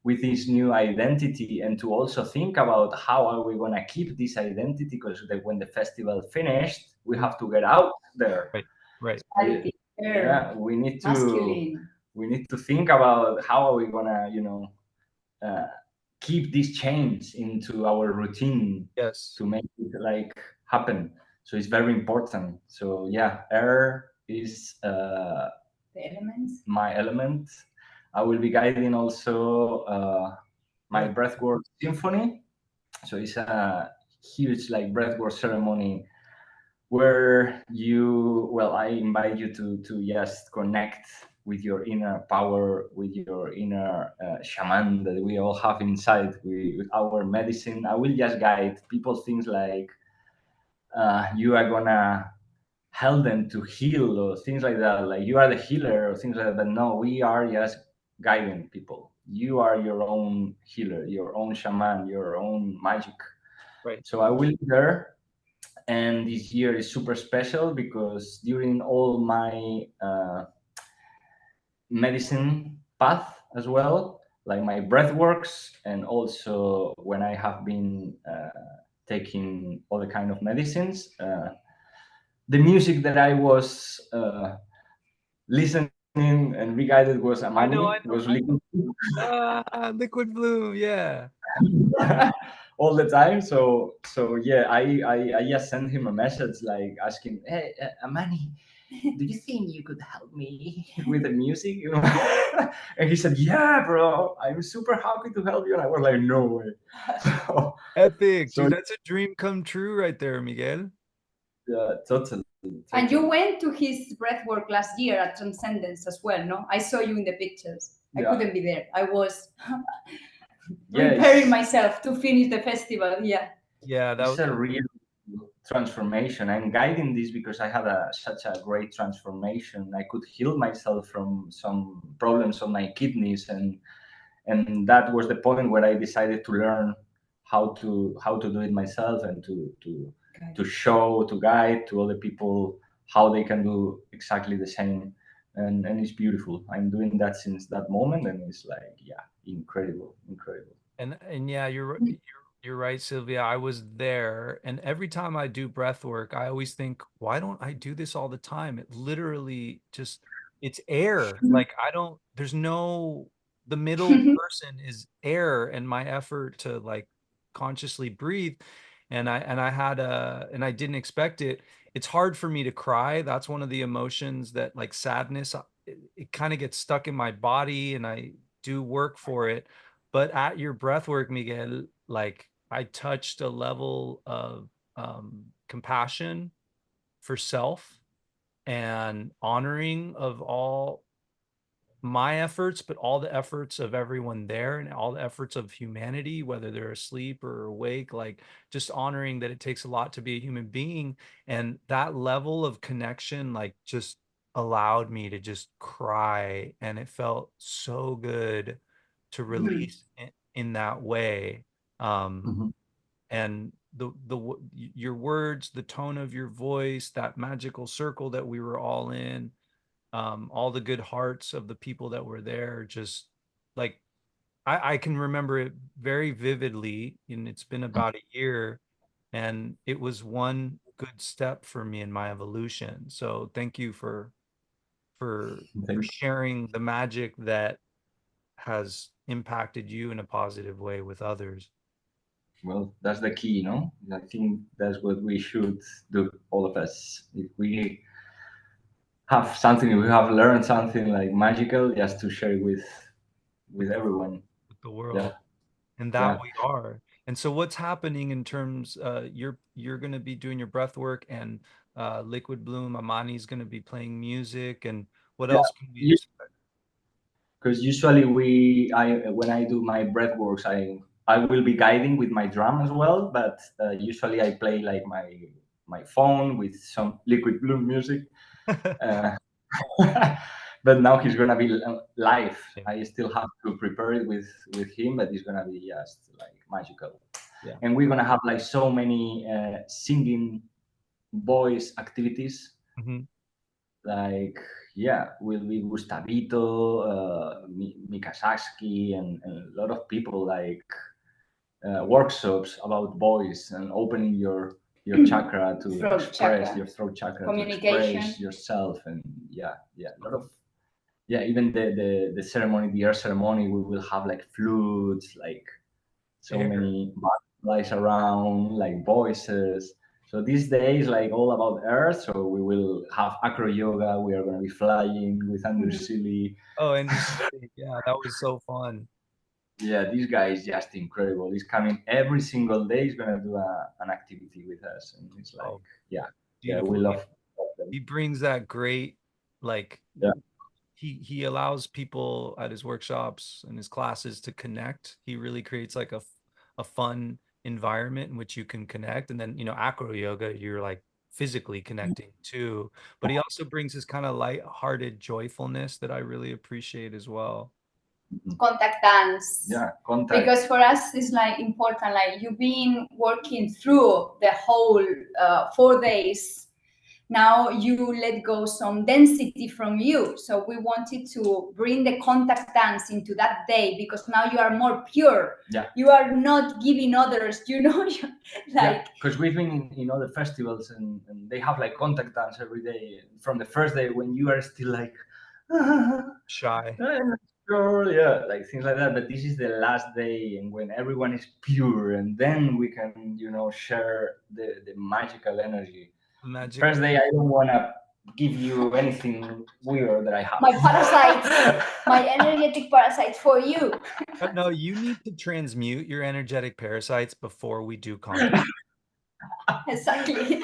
with this new identity and to also think about how are we gonna keep this identity, because when the festival finished, we have to get out there. Right. Yeah, we need to Masculine. think about how are we gonna, uh, keep this change into our routine Yes. to make it like happen. So it's very important. So yeah, air is The elements. my element. I will be guiding also my breathwork symphony. So it's a huge like breathwork ceremony where I invite you to just connect with your inner power, with your inner shaman that we all have inside, with our medicine. I will just guide people things like you are gonna help them to heal or things like that, like you are the healer or things like that. But no, we are just guiding people. You are your own healer, your own shaman, your own magic. Right. So I will be there. And this year is super special because during all my medicine path as well, like my breath works, and also when I have been taking all the kind of medicines, the music that I was listening and re-guided was I know. Amani, was Liquid Liquid Bloom, yeah. all the time. So yeah, I just sent him a message like asking, hey, Amani, do you think you could help me with the music? And he said, yeah, bro, I'm super happy to help you. And I was like, no way. Epic, So dude. That's a dream come true right there, Miguel. yeah, totally. And you went to his breathwork last year at Transcendence as well, no? I saw you in the pictures. I couldn't be there. I was preparing myself to finish the festival. Yeah. Yeah, that it's was a real transformation. I'm guiding this because I had such a great transformation. I could heal myself from some problems on my kidneys, and that was the point where I decided to learn how to do it myself, and to show, to guide to other people how they can do exactly the same. And it's beautiful. I'm doing that since that moment, and it's like, yeah, incredible. and yeah, you're right, Silvia. I was there, and every time I do breath work, I always think, why don't I do this all the time? It literally just it's air. Like there's no the middle person is air, and my effort to like consciously breathe. And I didn't expect it. It's hard for me to cry. That's one of the emotions that like sadness, it kind of gets stuck in my body, and I do work for it. But at your breath work, Miguel, like I touched a level of compassion for self and honoring of all my efforts, but all the efforts of everyone there and all the efforts of humanity, whether they're asleep or awake, like just honoring that it takes a lot to be a human being. And that level of connection, like just allowed me to just cry. And it felt so good to release in that way. And your words, the tone of your voice, that magical circle that we were all in, all the good hearts of the people that were there, just like I can remember it very vividly, and it's been about a year, and it was one good step for me in my evolution. So thank you for sharing the magic that has impacted you in a positive way with others. Well, that's the key, no? I think that's what we should do, all of us. If we have something, if we have learned something like magical, just to share with everyone. With the world. Yeah. And that we are. And so what's happening in terms you're going to be doing your breath work, and Liquid Bloom Amani's going to be playing music, and what else can we expect? Because usually when I do my breath works, I will be guiding with my drum as well, but usually I play like my phone with some liquid blue music. Uh, but now he's gonna be live. Yeah. I still have to prepare it with him, but it's gonna be just like magical. Yeah. And we're gonna have like so many singing voice activities. Mm-hmm. Like, yeah, will be Gustavito, Mika Sasaki, and a lot of people, like workshops about voice and opening your chakra to Throat express chakra. your throat chakra, to Communication. express yourself. And yeah, a lot of, yeah, even the ceremony, the air ceremony, we will have like flutes, like so Air. many butterflies around, like voices. So these days, like all about earth. So we will have acro yoga. We are going to be flying with Andrew Seeley. Oh, and yeah, that was so fun. Yeah, this guy is just incredible. He's coming every single day. He's going to do an activity with us, and it's like, Oh, yeah, beautiful. we love them. He brings that great, like, Yeah. he allows people at his workshops and his classes to connect. He really creates like a fun environment in which you can connect. And then, acro yoga, you're like physically connecting too. But he also brings this kind of light-hearted joyfulness that I really appreciate as well. Contact dance. Yeah, contact. Because for us it's like important, like you've been working through the whole 4 days. Now you let go some density from you. So we wanted to bring the contact dance into that day, because now you are more pure. Yeah. You are not giving others, like. Yeah, because we've been in other festivals and they have like contact dance every day. From the first day when you are still like Shy. sure, yeah, like things like that. But this is the last day, and when everyone is pure, and then we can, share the magical energy. Magic. First day, I don't want to give you anything weird that I have. My parasites, my energetic parasites for you. No, you need to transmute your energetic parasites before we do contact. Exactly.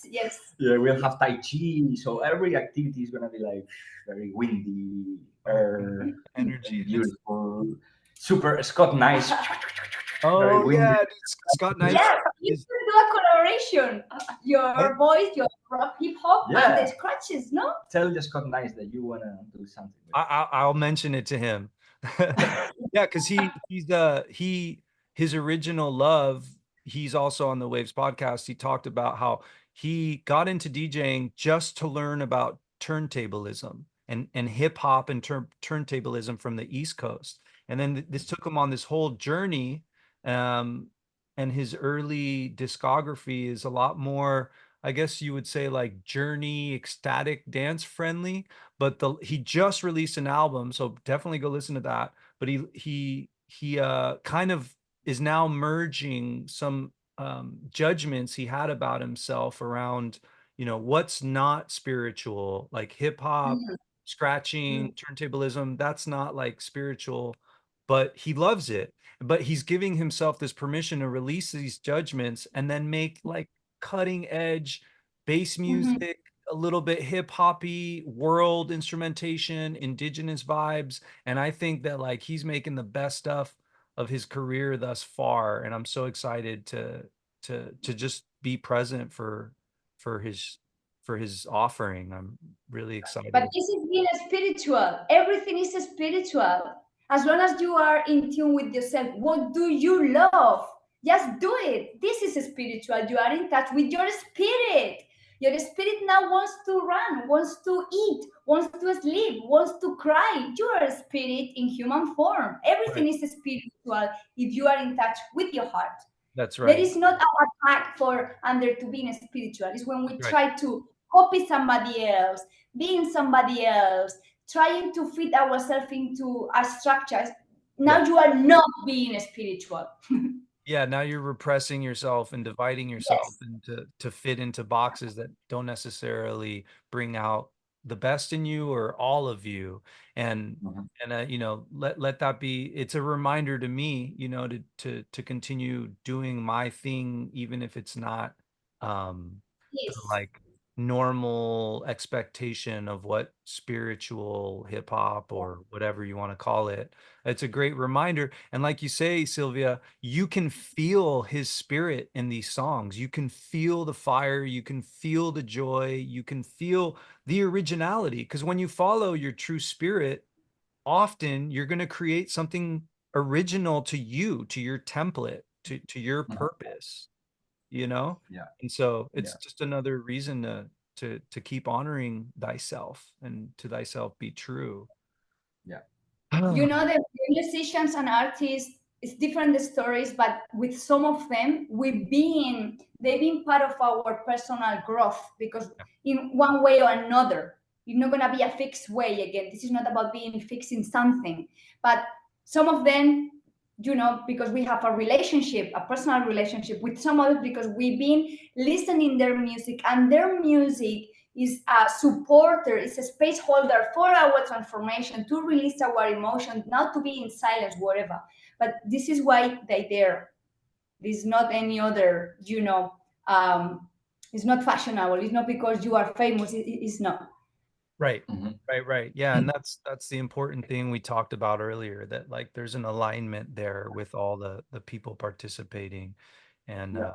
Yes. Yeah, we'll have Tai Chi, so every activity is gonna be like very windy, Energy. and beautiful, super Scott Nice. Oh yeah, dude, Scott Nice. Yes, you can do a collaboration. Your voice, your hip hop, Yeah. and the scratches, no? Tell the Scott Nice that you wanna do something. I'll mention it to him. Yeah, because his original love. He's also on the Waves podcast. He talked about how he got into DJing just to learn about turntablism and hip hop and turntablism from the East Coast. And then this took him on this whole journey. And his early discography is a lot more, I guess you would say, like journey, ecstatic, dance friendly. But he just released an album, so definitely go listen to that. But he kind of is now merging some judgments he had about himself around, what's not spiritual, like hip hop, scratching, turntablism. That's not like spiritual, but he loves it. But he's giving himself this permission to release these judgments and then make like cutting edge bass music, a little bit hip hoppy, world instrumentation, indigenous vibes. And I think that like he's making the best stuff of his career thus far. And I'm so excited to just be present for his offering. I'm really excited. But this is being spiritual. Everything is spiritual. As long as you are in tune with yourself, what do you love? Just do it. This is spiritual. You are in touch with your spirit. Your spirit now wants to run, wants to eat, wants to sleep, wants to cry. You are a spirit in human form. Everything is spiritual if you are in touch with your heart. That's right. There is not an attack for under to being spiritual. It's when we try to copy somebody else, being somebody else, trying to fit ourselves into a structure. Now you are not being spiritual. Yeah, now you're repressing yourself and dividing yourself to fit into boxes that don't necessarily bring out the best in you or all of you. And let that be. It's a reminder to me, to continue doing my thing, even if it's not like normal expectation of what spiritual hip hop or whatever you want to call it. It's a great reminder. And like you say, Silvia, you can feel his spirit in these songs. You can feel the fire, you can feel the joy, you can feel the originality. Because when you follow your true spirit, often you're going to create something original to you, to your template, to your purpose, you know? Yeah. And so it's Yeah. just another reason to keep honoring thyself and to thyself be true. Yeah. You know, the musicians and artists, it's different stories, but with some of them, they've been part of our personal growth, because in one way or another, it's not gonna be a fixed way. Again, this is not about being fixed in something, but some of them, you know, because we have a relationship, a personal relationship with some others, because we've been listening their music, and their music is a supporter, is a space holder for our transformation, to release our emotions, not to be in silence, whatever. But this is why they there. This is not any other, you know, it's not fashionable. It's not because you are famous. It's not. Right. Mhm. Right. Yeah. And that's the important thing we talked about earlier, that like there's an alignment there with all the people participating, and Yeah.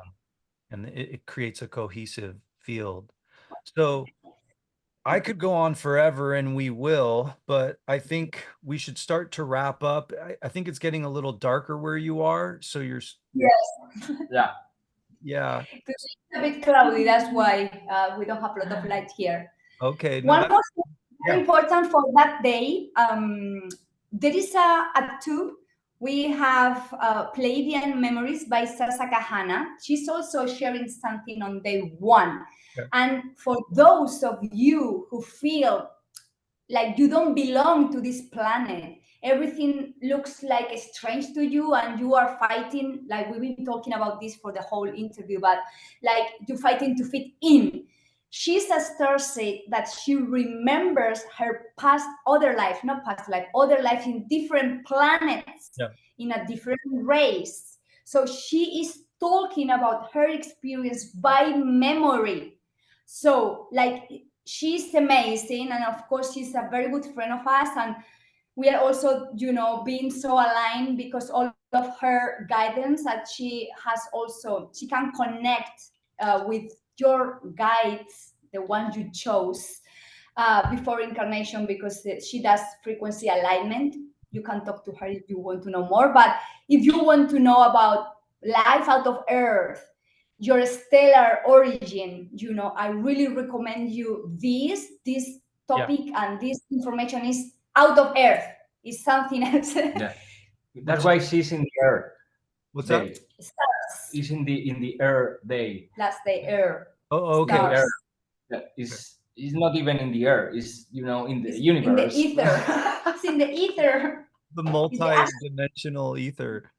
and it creates a cohesive field. So I could go on forever, and we will, but I think we should start to wrap up. I think it's getting a little darker where you are. So Yes. Yeah. yeah. It's a bit cloudy. That's why we don't have a lot of light here. Okay. No, One that's, more thing very yeah. important for that day. There is a tube. We have Palladian Memories by Sasaka Hana. She's also sharing something on day one. Yeah. And for those of you who feel like you don't belong to this planet, everything looks like strange to you, and you are fighting, like we've been talking about this for the whole interview, but like you're fighting to fit in. She says Thursday that she remembers her past, other life, not past life, other life in different planets, Yeah. in a different race. So she is talking about her experience by memory. So like, she's amazing, and of course she's a very good friend of us, and we are also, you know, being so aligned because all of her guidance that she has, also she can connect with your guides, the ones you chose before incarnation, because she does frequency alignment. You can talk to her if you want to know more, but if you want to know about life out of Earth, your stellar origin, you know, I really recommend you this topic. And this information is out of Earth, is something else. Yeah. That's why she's in the air. What's Day. that? Stars. Is in the air day. Last day, Earth. Oh, okay. Stars. Air. Yeah. Is not even in the air. Is, you know, in the It's universe. in the ether. It's in the ether. The It's the astral. multi-dimensional ether.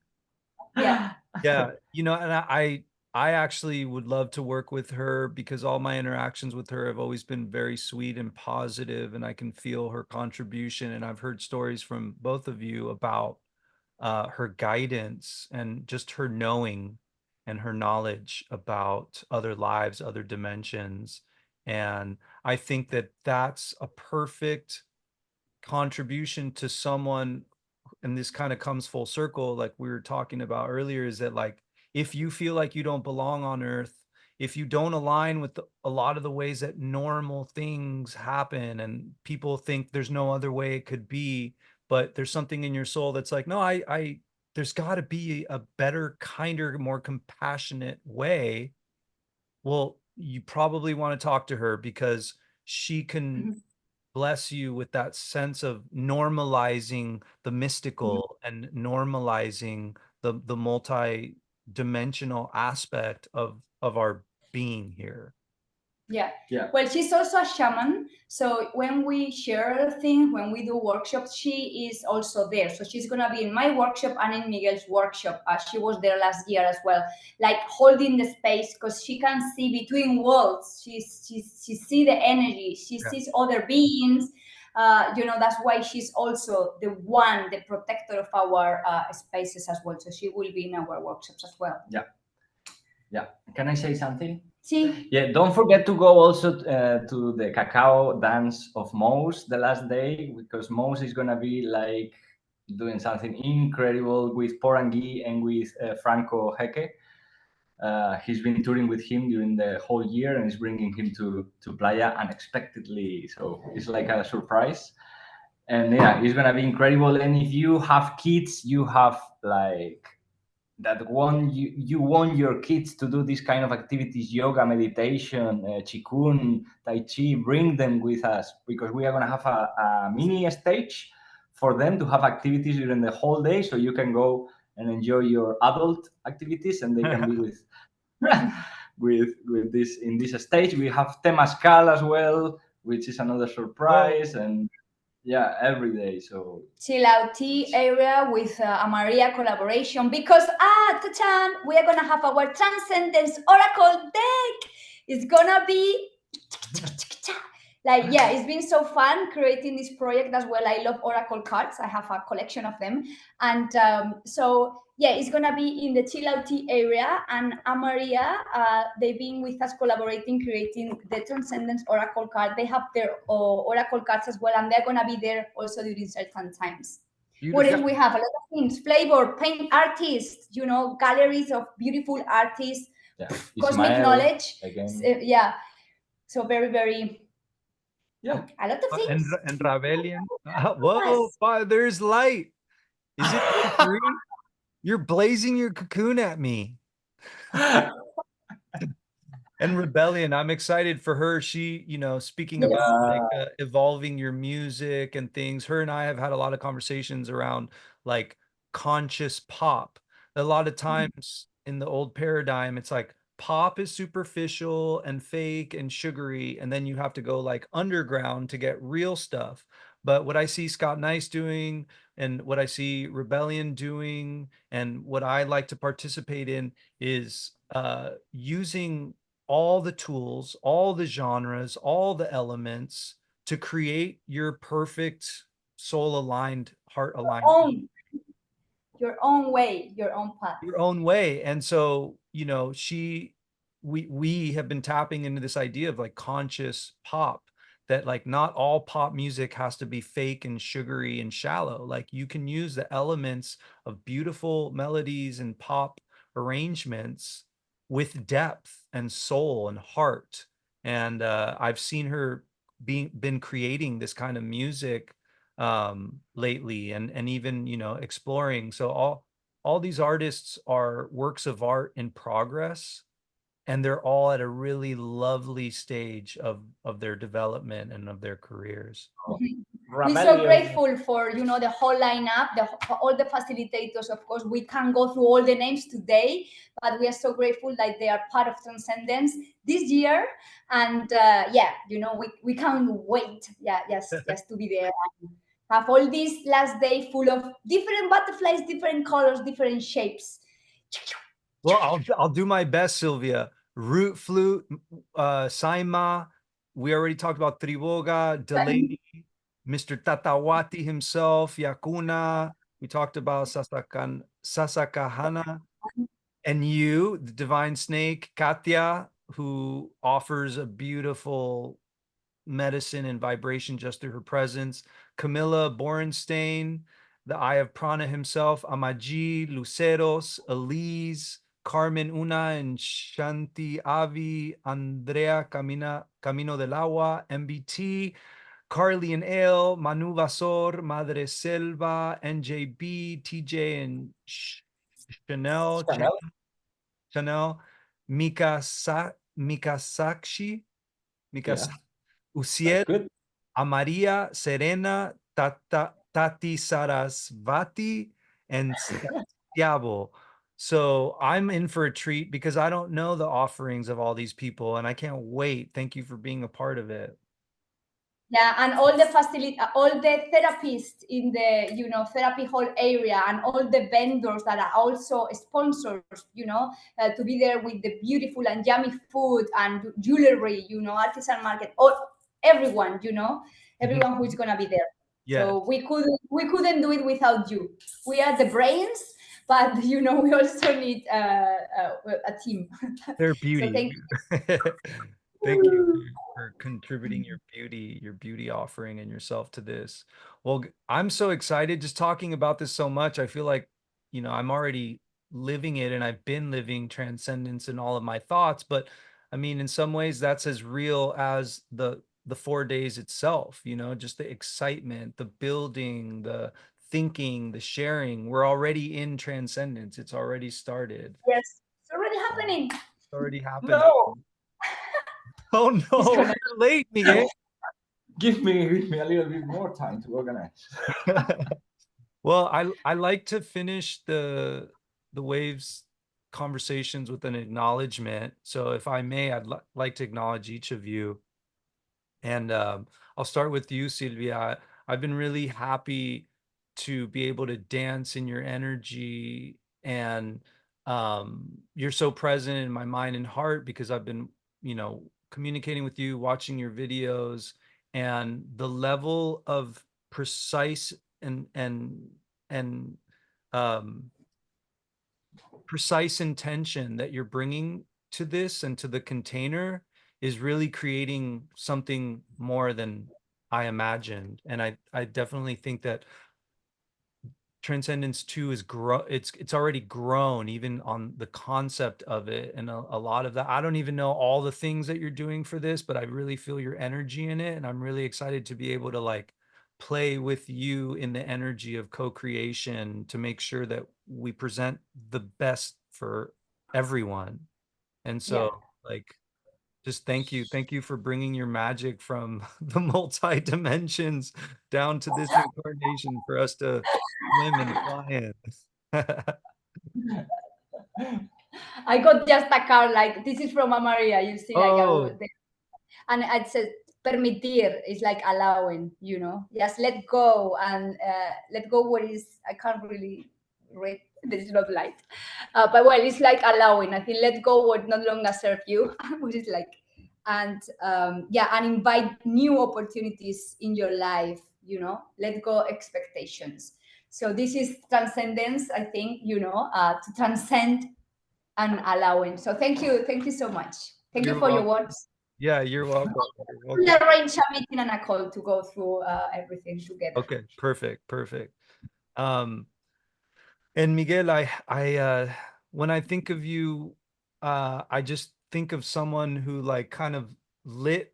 Yeah. Yeah, you know, and I actually would love to work with her, because all my interactions with her have always been very sweet and positive, and I can feel her contribution. And I've heard stories from both of you about her guidance and just her knowing and her knowledge about other lives, other dimensions. And I think that that's a perfect contribution to someone, and this kind of comes full circle, like we were talking about earlier, is that like, if you feel like you don't belong on Earth, if you don't align with a lot of the ways that normal things happen, and people think there's no other way it could be, but there's something in your soul that's like, no, I there's got to be a better, kinder, more compassionate way. Well, you probably want to talk to her, because she can bless you with that sense of normalizing the mystical and normalizing the multi-dimensional aspect of our being here. Yeah. Yeah. Well, she's also a shaman. So when we share things, when we do workshops, she is also there. So she's going to be in my workshop and in Miguel's workshop. She was there last year as well, like holding the space, because she can see between worlds. She see the energy. She sees other beings. You know, that's why she's also the protector of our spaces as well. So she will be in our workshops as well. Yeah. Yeah, can I say something? Sí. Yeah, don't forget to go also to the cacao dance of Mose the last day, because Mose is gonna be like doing something incredible with Porangui and with Franco Heke. He's been touring with him during the whole year and is bringing him to Playa unexpectedly. So it's like a surprise. And yeah, it's gonna be incredible. And if you have kids, you have like that want you want your kids to do these kind of activities, yoga, meditation, qigong, tai chi, bring them with us, because we are going to have a mini stage for them to have activities during the whole day, so you can go and enjoy your adult activities and they can be with with this. In this stage we have temazcal as well, which is another surprise. Whoa. And yeah, every day. So Chill out tea area with a Maria collaboration, because ta-chan, we are gonna have our Transcendence Oracle deck. It's gonna be like, yeah, it's been so fun creating this project as well. I love Oracle cards. I have a collection of them, and so yeah, it's gonna be in the chill out tea area. And Amaria, they've been with us collaborating, creating the Transcendence Oracle card. They have their Oracle cards as well, and they're gonna be there also during certain times. What else we have? A lot of things: flavor, paint artists, galleries of beautiful artists, yeah, cosmic Ismael, knowledge. again. Yeah, so very, very. Yeah. A lot of things. And Ravelian. Whoa, there's light. Is it day 3? You're blazing your cocoon at me. And Rebellion, I'm excited for her. She, speaking about like evolving your music and things, her and I have had a lot of conversations around like conscious pop. A lot of times in the old paradigm, it's like pop is superficial and fake and sugary, and then you have to go like underground to get real stuff. But what I see Scott Nice doing and what I see Rebellion doing and what I like to participate in is using all the tools, all the genres, all the elements to create your perfect soul aligned, heart aligned, your own way, your own path. your own way. And so, we have been tapping into this idea of like conscious pop, that like not all pop music has to be fake and sugary and shallow. Like you can use the elements of beautiful melodies and pop arrangements with depth and soul and heart. And I've seen her been creating this kind of music lately, and even exploring. So all these artists are works of art in progress, and they're all at a really lovely stage of their development and of their careers. We're so grateful for the whole lineup, all the facilitators. Of course, we can't go through all the names today, but we are so grateful that they are part of Transcendence this year. And we can't wait, just to be there and have all this last day full of different butterflies, different colors, different shapes. Well, I'll do my best, Silvia. Root flute, Saima. We already talked about Trivoga, Delaney, Mr. Tatawati himself, Yakuna. We talked about Sasakahana. And you, the divine snake, Katya, who offers a beautiful medicine and vibration just through her presence. Camilla Borenstein, the Eye of Prana himself, Amaji, Luceros, Elise, Carmen Una and Shanti Avi, Andrea Camino del Agua, MBT, Carly and Ale, Manu Vasor, Madre Selva, NJB, TJ and Chanel, Mika Sakshi, Uciel, Amaria, Serena, Tati Sarasvati, and Santiago. So I'm in for a treat because I don't know the offerings of all these people, and I can't wait. Thank you for being a part of it. Yeah, and all the all the therapists in the therapy hall area, and all the vendors that are also sponsors, to be there with the beautiful and yummy food and jewelry, artisan market, everyone, everyone who's gonna be there. Yeah. So we couldn't do it without you. We are the brains, but you know, we also need a team. Their So beauty. thank you. Thank you for contributing your beauty offering and yourself to this. Well, I'm so excited just talking about this so much. I feel like, you know, I'm already living it and I've been living transcendence in all of my thoughts, but I mean, in some ways that's as real as the 4 days itself, you know, just the excitement, the building, the thinking, the sharing. We're already in transcendence. It's already started. Yes, it's already happening. It's already happening. No, Oh no, gonna- you're late, Miguel. give me a little bit more time to organize. Well, I like to finish the waves conversations with an acknowledgement. So if I may, I'd like to acknowledge each of you. And I'll start with you, Silvia. I've been really happy to be able to dance in your energy, and you're so present in my mind and heart because I've been, you know, communicating with you, watching your videos, and the level of precise and um, precise intention that you're bringing to this and to the container is really creating something more than I imagined. And I definitely think that Transcendence 2 is it's already grown even on the concept of it, and a lot of that. I don't even know all the things that you're doing for this, but I really feel your energy in it, and I'm really excited to be able to like play with you in the energy of co-creation to make sure that we present the best for everyone. And Yeah. so like just thank you for bringing your magic from the multi dimensions down to this incarnation for us to swim and fly in. I got just a card like this is from a Maria. You see, like Oh, and it says permitir is like allowing, you know, just let go and let go what is. I can't really read. There is not light, but well, it's like allowing. I think let go what no longer serve you, which is like, and yeah, and invite new opportunities in your life. You know, let go expectations. So this is transcendence. I think, you know, to transcend and allowing. So thank you so much. Thank you you're for your welcome. words. Yeah, you're welcome. You're We'll welcome. arrange a meeting and a call to go through everything together. Okay, perfect, perfect. Um, And Miguel, when I think of you, I just think of someone who like kind of lit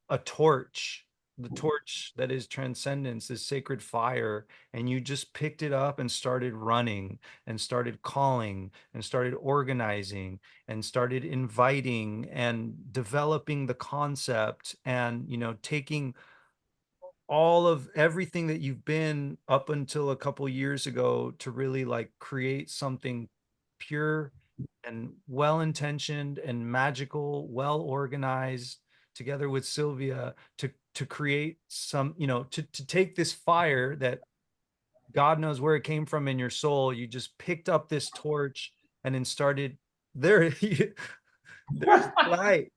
a torch, the torch that is transcendence, this sacred fire, and you just picked it up and started running and started calling and started organizing and started inviting and developing the concept and, you know, taking all of everything that you've been up until a couple years ago to really like create something pure and well-intentioned and magical, well organized together with Silvia to create some, you know, to take this fire that God knows where it came from in your soul. You just picked up this torch and then started there. There's the light,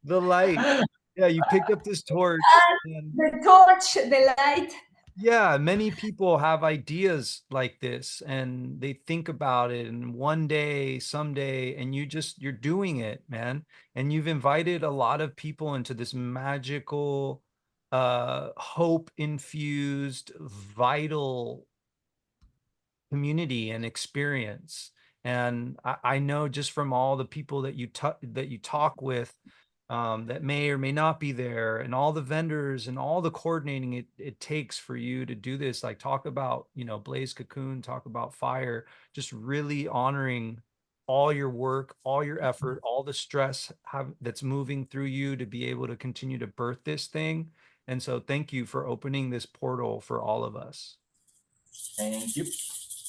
the light. Yeah, you picked up this torch and The torch, the light. yeah, many people have ideas like this and they think about it and one day, someday, and you're doing it, man. And you've invited a lot of people into this magical, hope infused, vital community and experience. And I know just from all the people that you talk with, that may or may not be there, and all the vendors and all the coordinating it takes for you to do this. Like talk about, you know, Blaze Cocoon, talk about fire, just really honoring all your work, all your effort, all the stress that's moving through you to be able to continue to birth this thing. And so thank you for opening this portal for all of us. Thank you.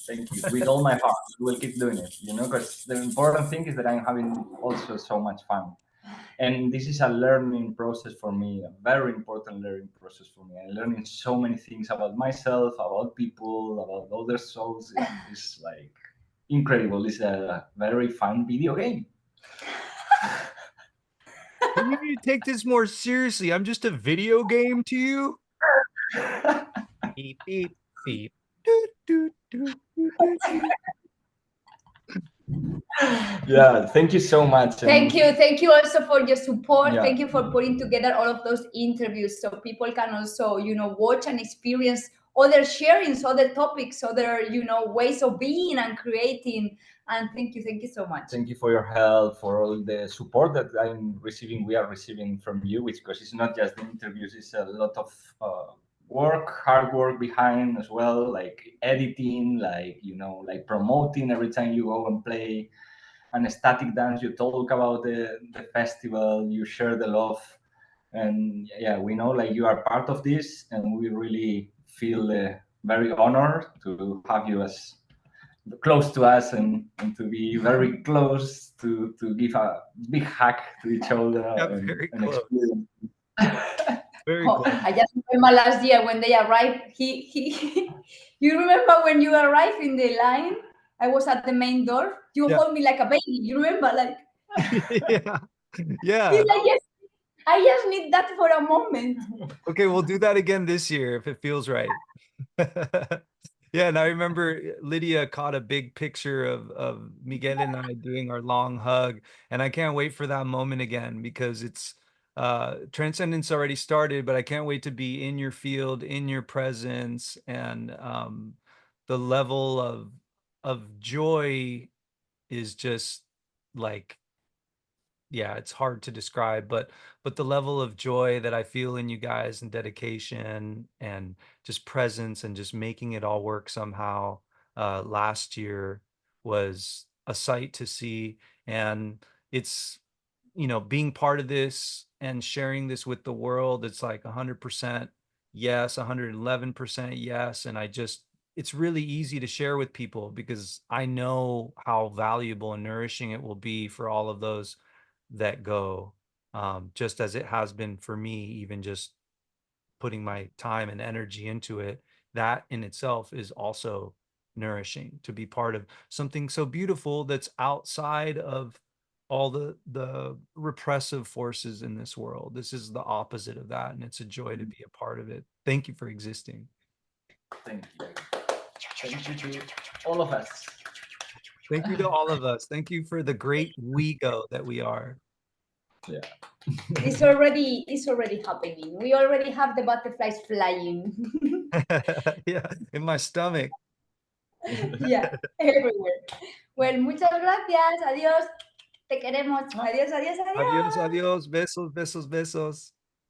Thank you. With all my heart, we'll keep doing it, you know, because the important thing is that I'm having also so much fun. And this is a learning process for me, a very important learning process for me. I'm learning so many things about myself, about people, about other souls. It's like incredible. It's a very fun video game. You need to take this more seriously. I'm just a video game to you. Beep, beep, beep. Doo, doo, doo, doo, doo, doo. Yeah, thank you so much. Thank you also for your support. Yeah. Thank you for putting together all of those interviews so people can also, watch and experience other sharings, other topics, other, ways of being and creating. And thank you so much. Thank you for your help, for all the support that I'm receiving. We are receiving from you, because it's not just the interviews; it's a lot of hard work behind as well, like editing, like like promoting every time you go and play. And static dance, you talk about the festival, you share the love, and yeah, we know like you are part of this, and we really feel very honored to have you as close to us, and to be very close to give a big hug to each other. Yeah, and, very and close. experience. Very Oh, close. I just remember last year when they arrived. You remember when you arrived in the line? I was at the main door. You Yeah. hold me like a baby. You remember, like Yeah. Yeah. he's like, yes, I just need that for a moment. Okay, we'll do that again this year if it feels right. Yeah, and I remember Lydia caught a big picture of Miguel and I doing our long hug, and I can't wait for that moment again, because it's Transcendence already started, but I can't wait to be in your field, in your presence, and the level of joy is just like, yeah, it's hard to describe, but the level of joy that I feel in you guys, and dedication and just presence and just making it all work somehow last year was a sight to see. And it's, being part of this and sharing this with the world, it's like 100% yes, 111% yes. And it's really easy to share with people, because I know how valuable and nourishing it will be for all of those that go, just as it has been for me, even just putting my time and energy into it. That in itself is also nourishing, to be part of something so beautiful that's outside of all the repressive forces in this world. This is the opposite of that, and it's a joy to be a part of it. Thank you for existing. Thank you. Thank you to all of us. Thank you to all of us. Thank you for the great we go that we are. Yeah. It's already happening. We already have the butterflies flying. Yeah, in my stomach. Yeah, everywhere. Well, muchas gracias. Adiós. Te queremos. Adiós, adiós, adiós. Adiós, adiós. Besos, besos, besos.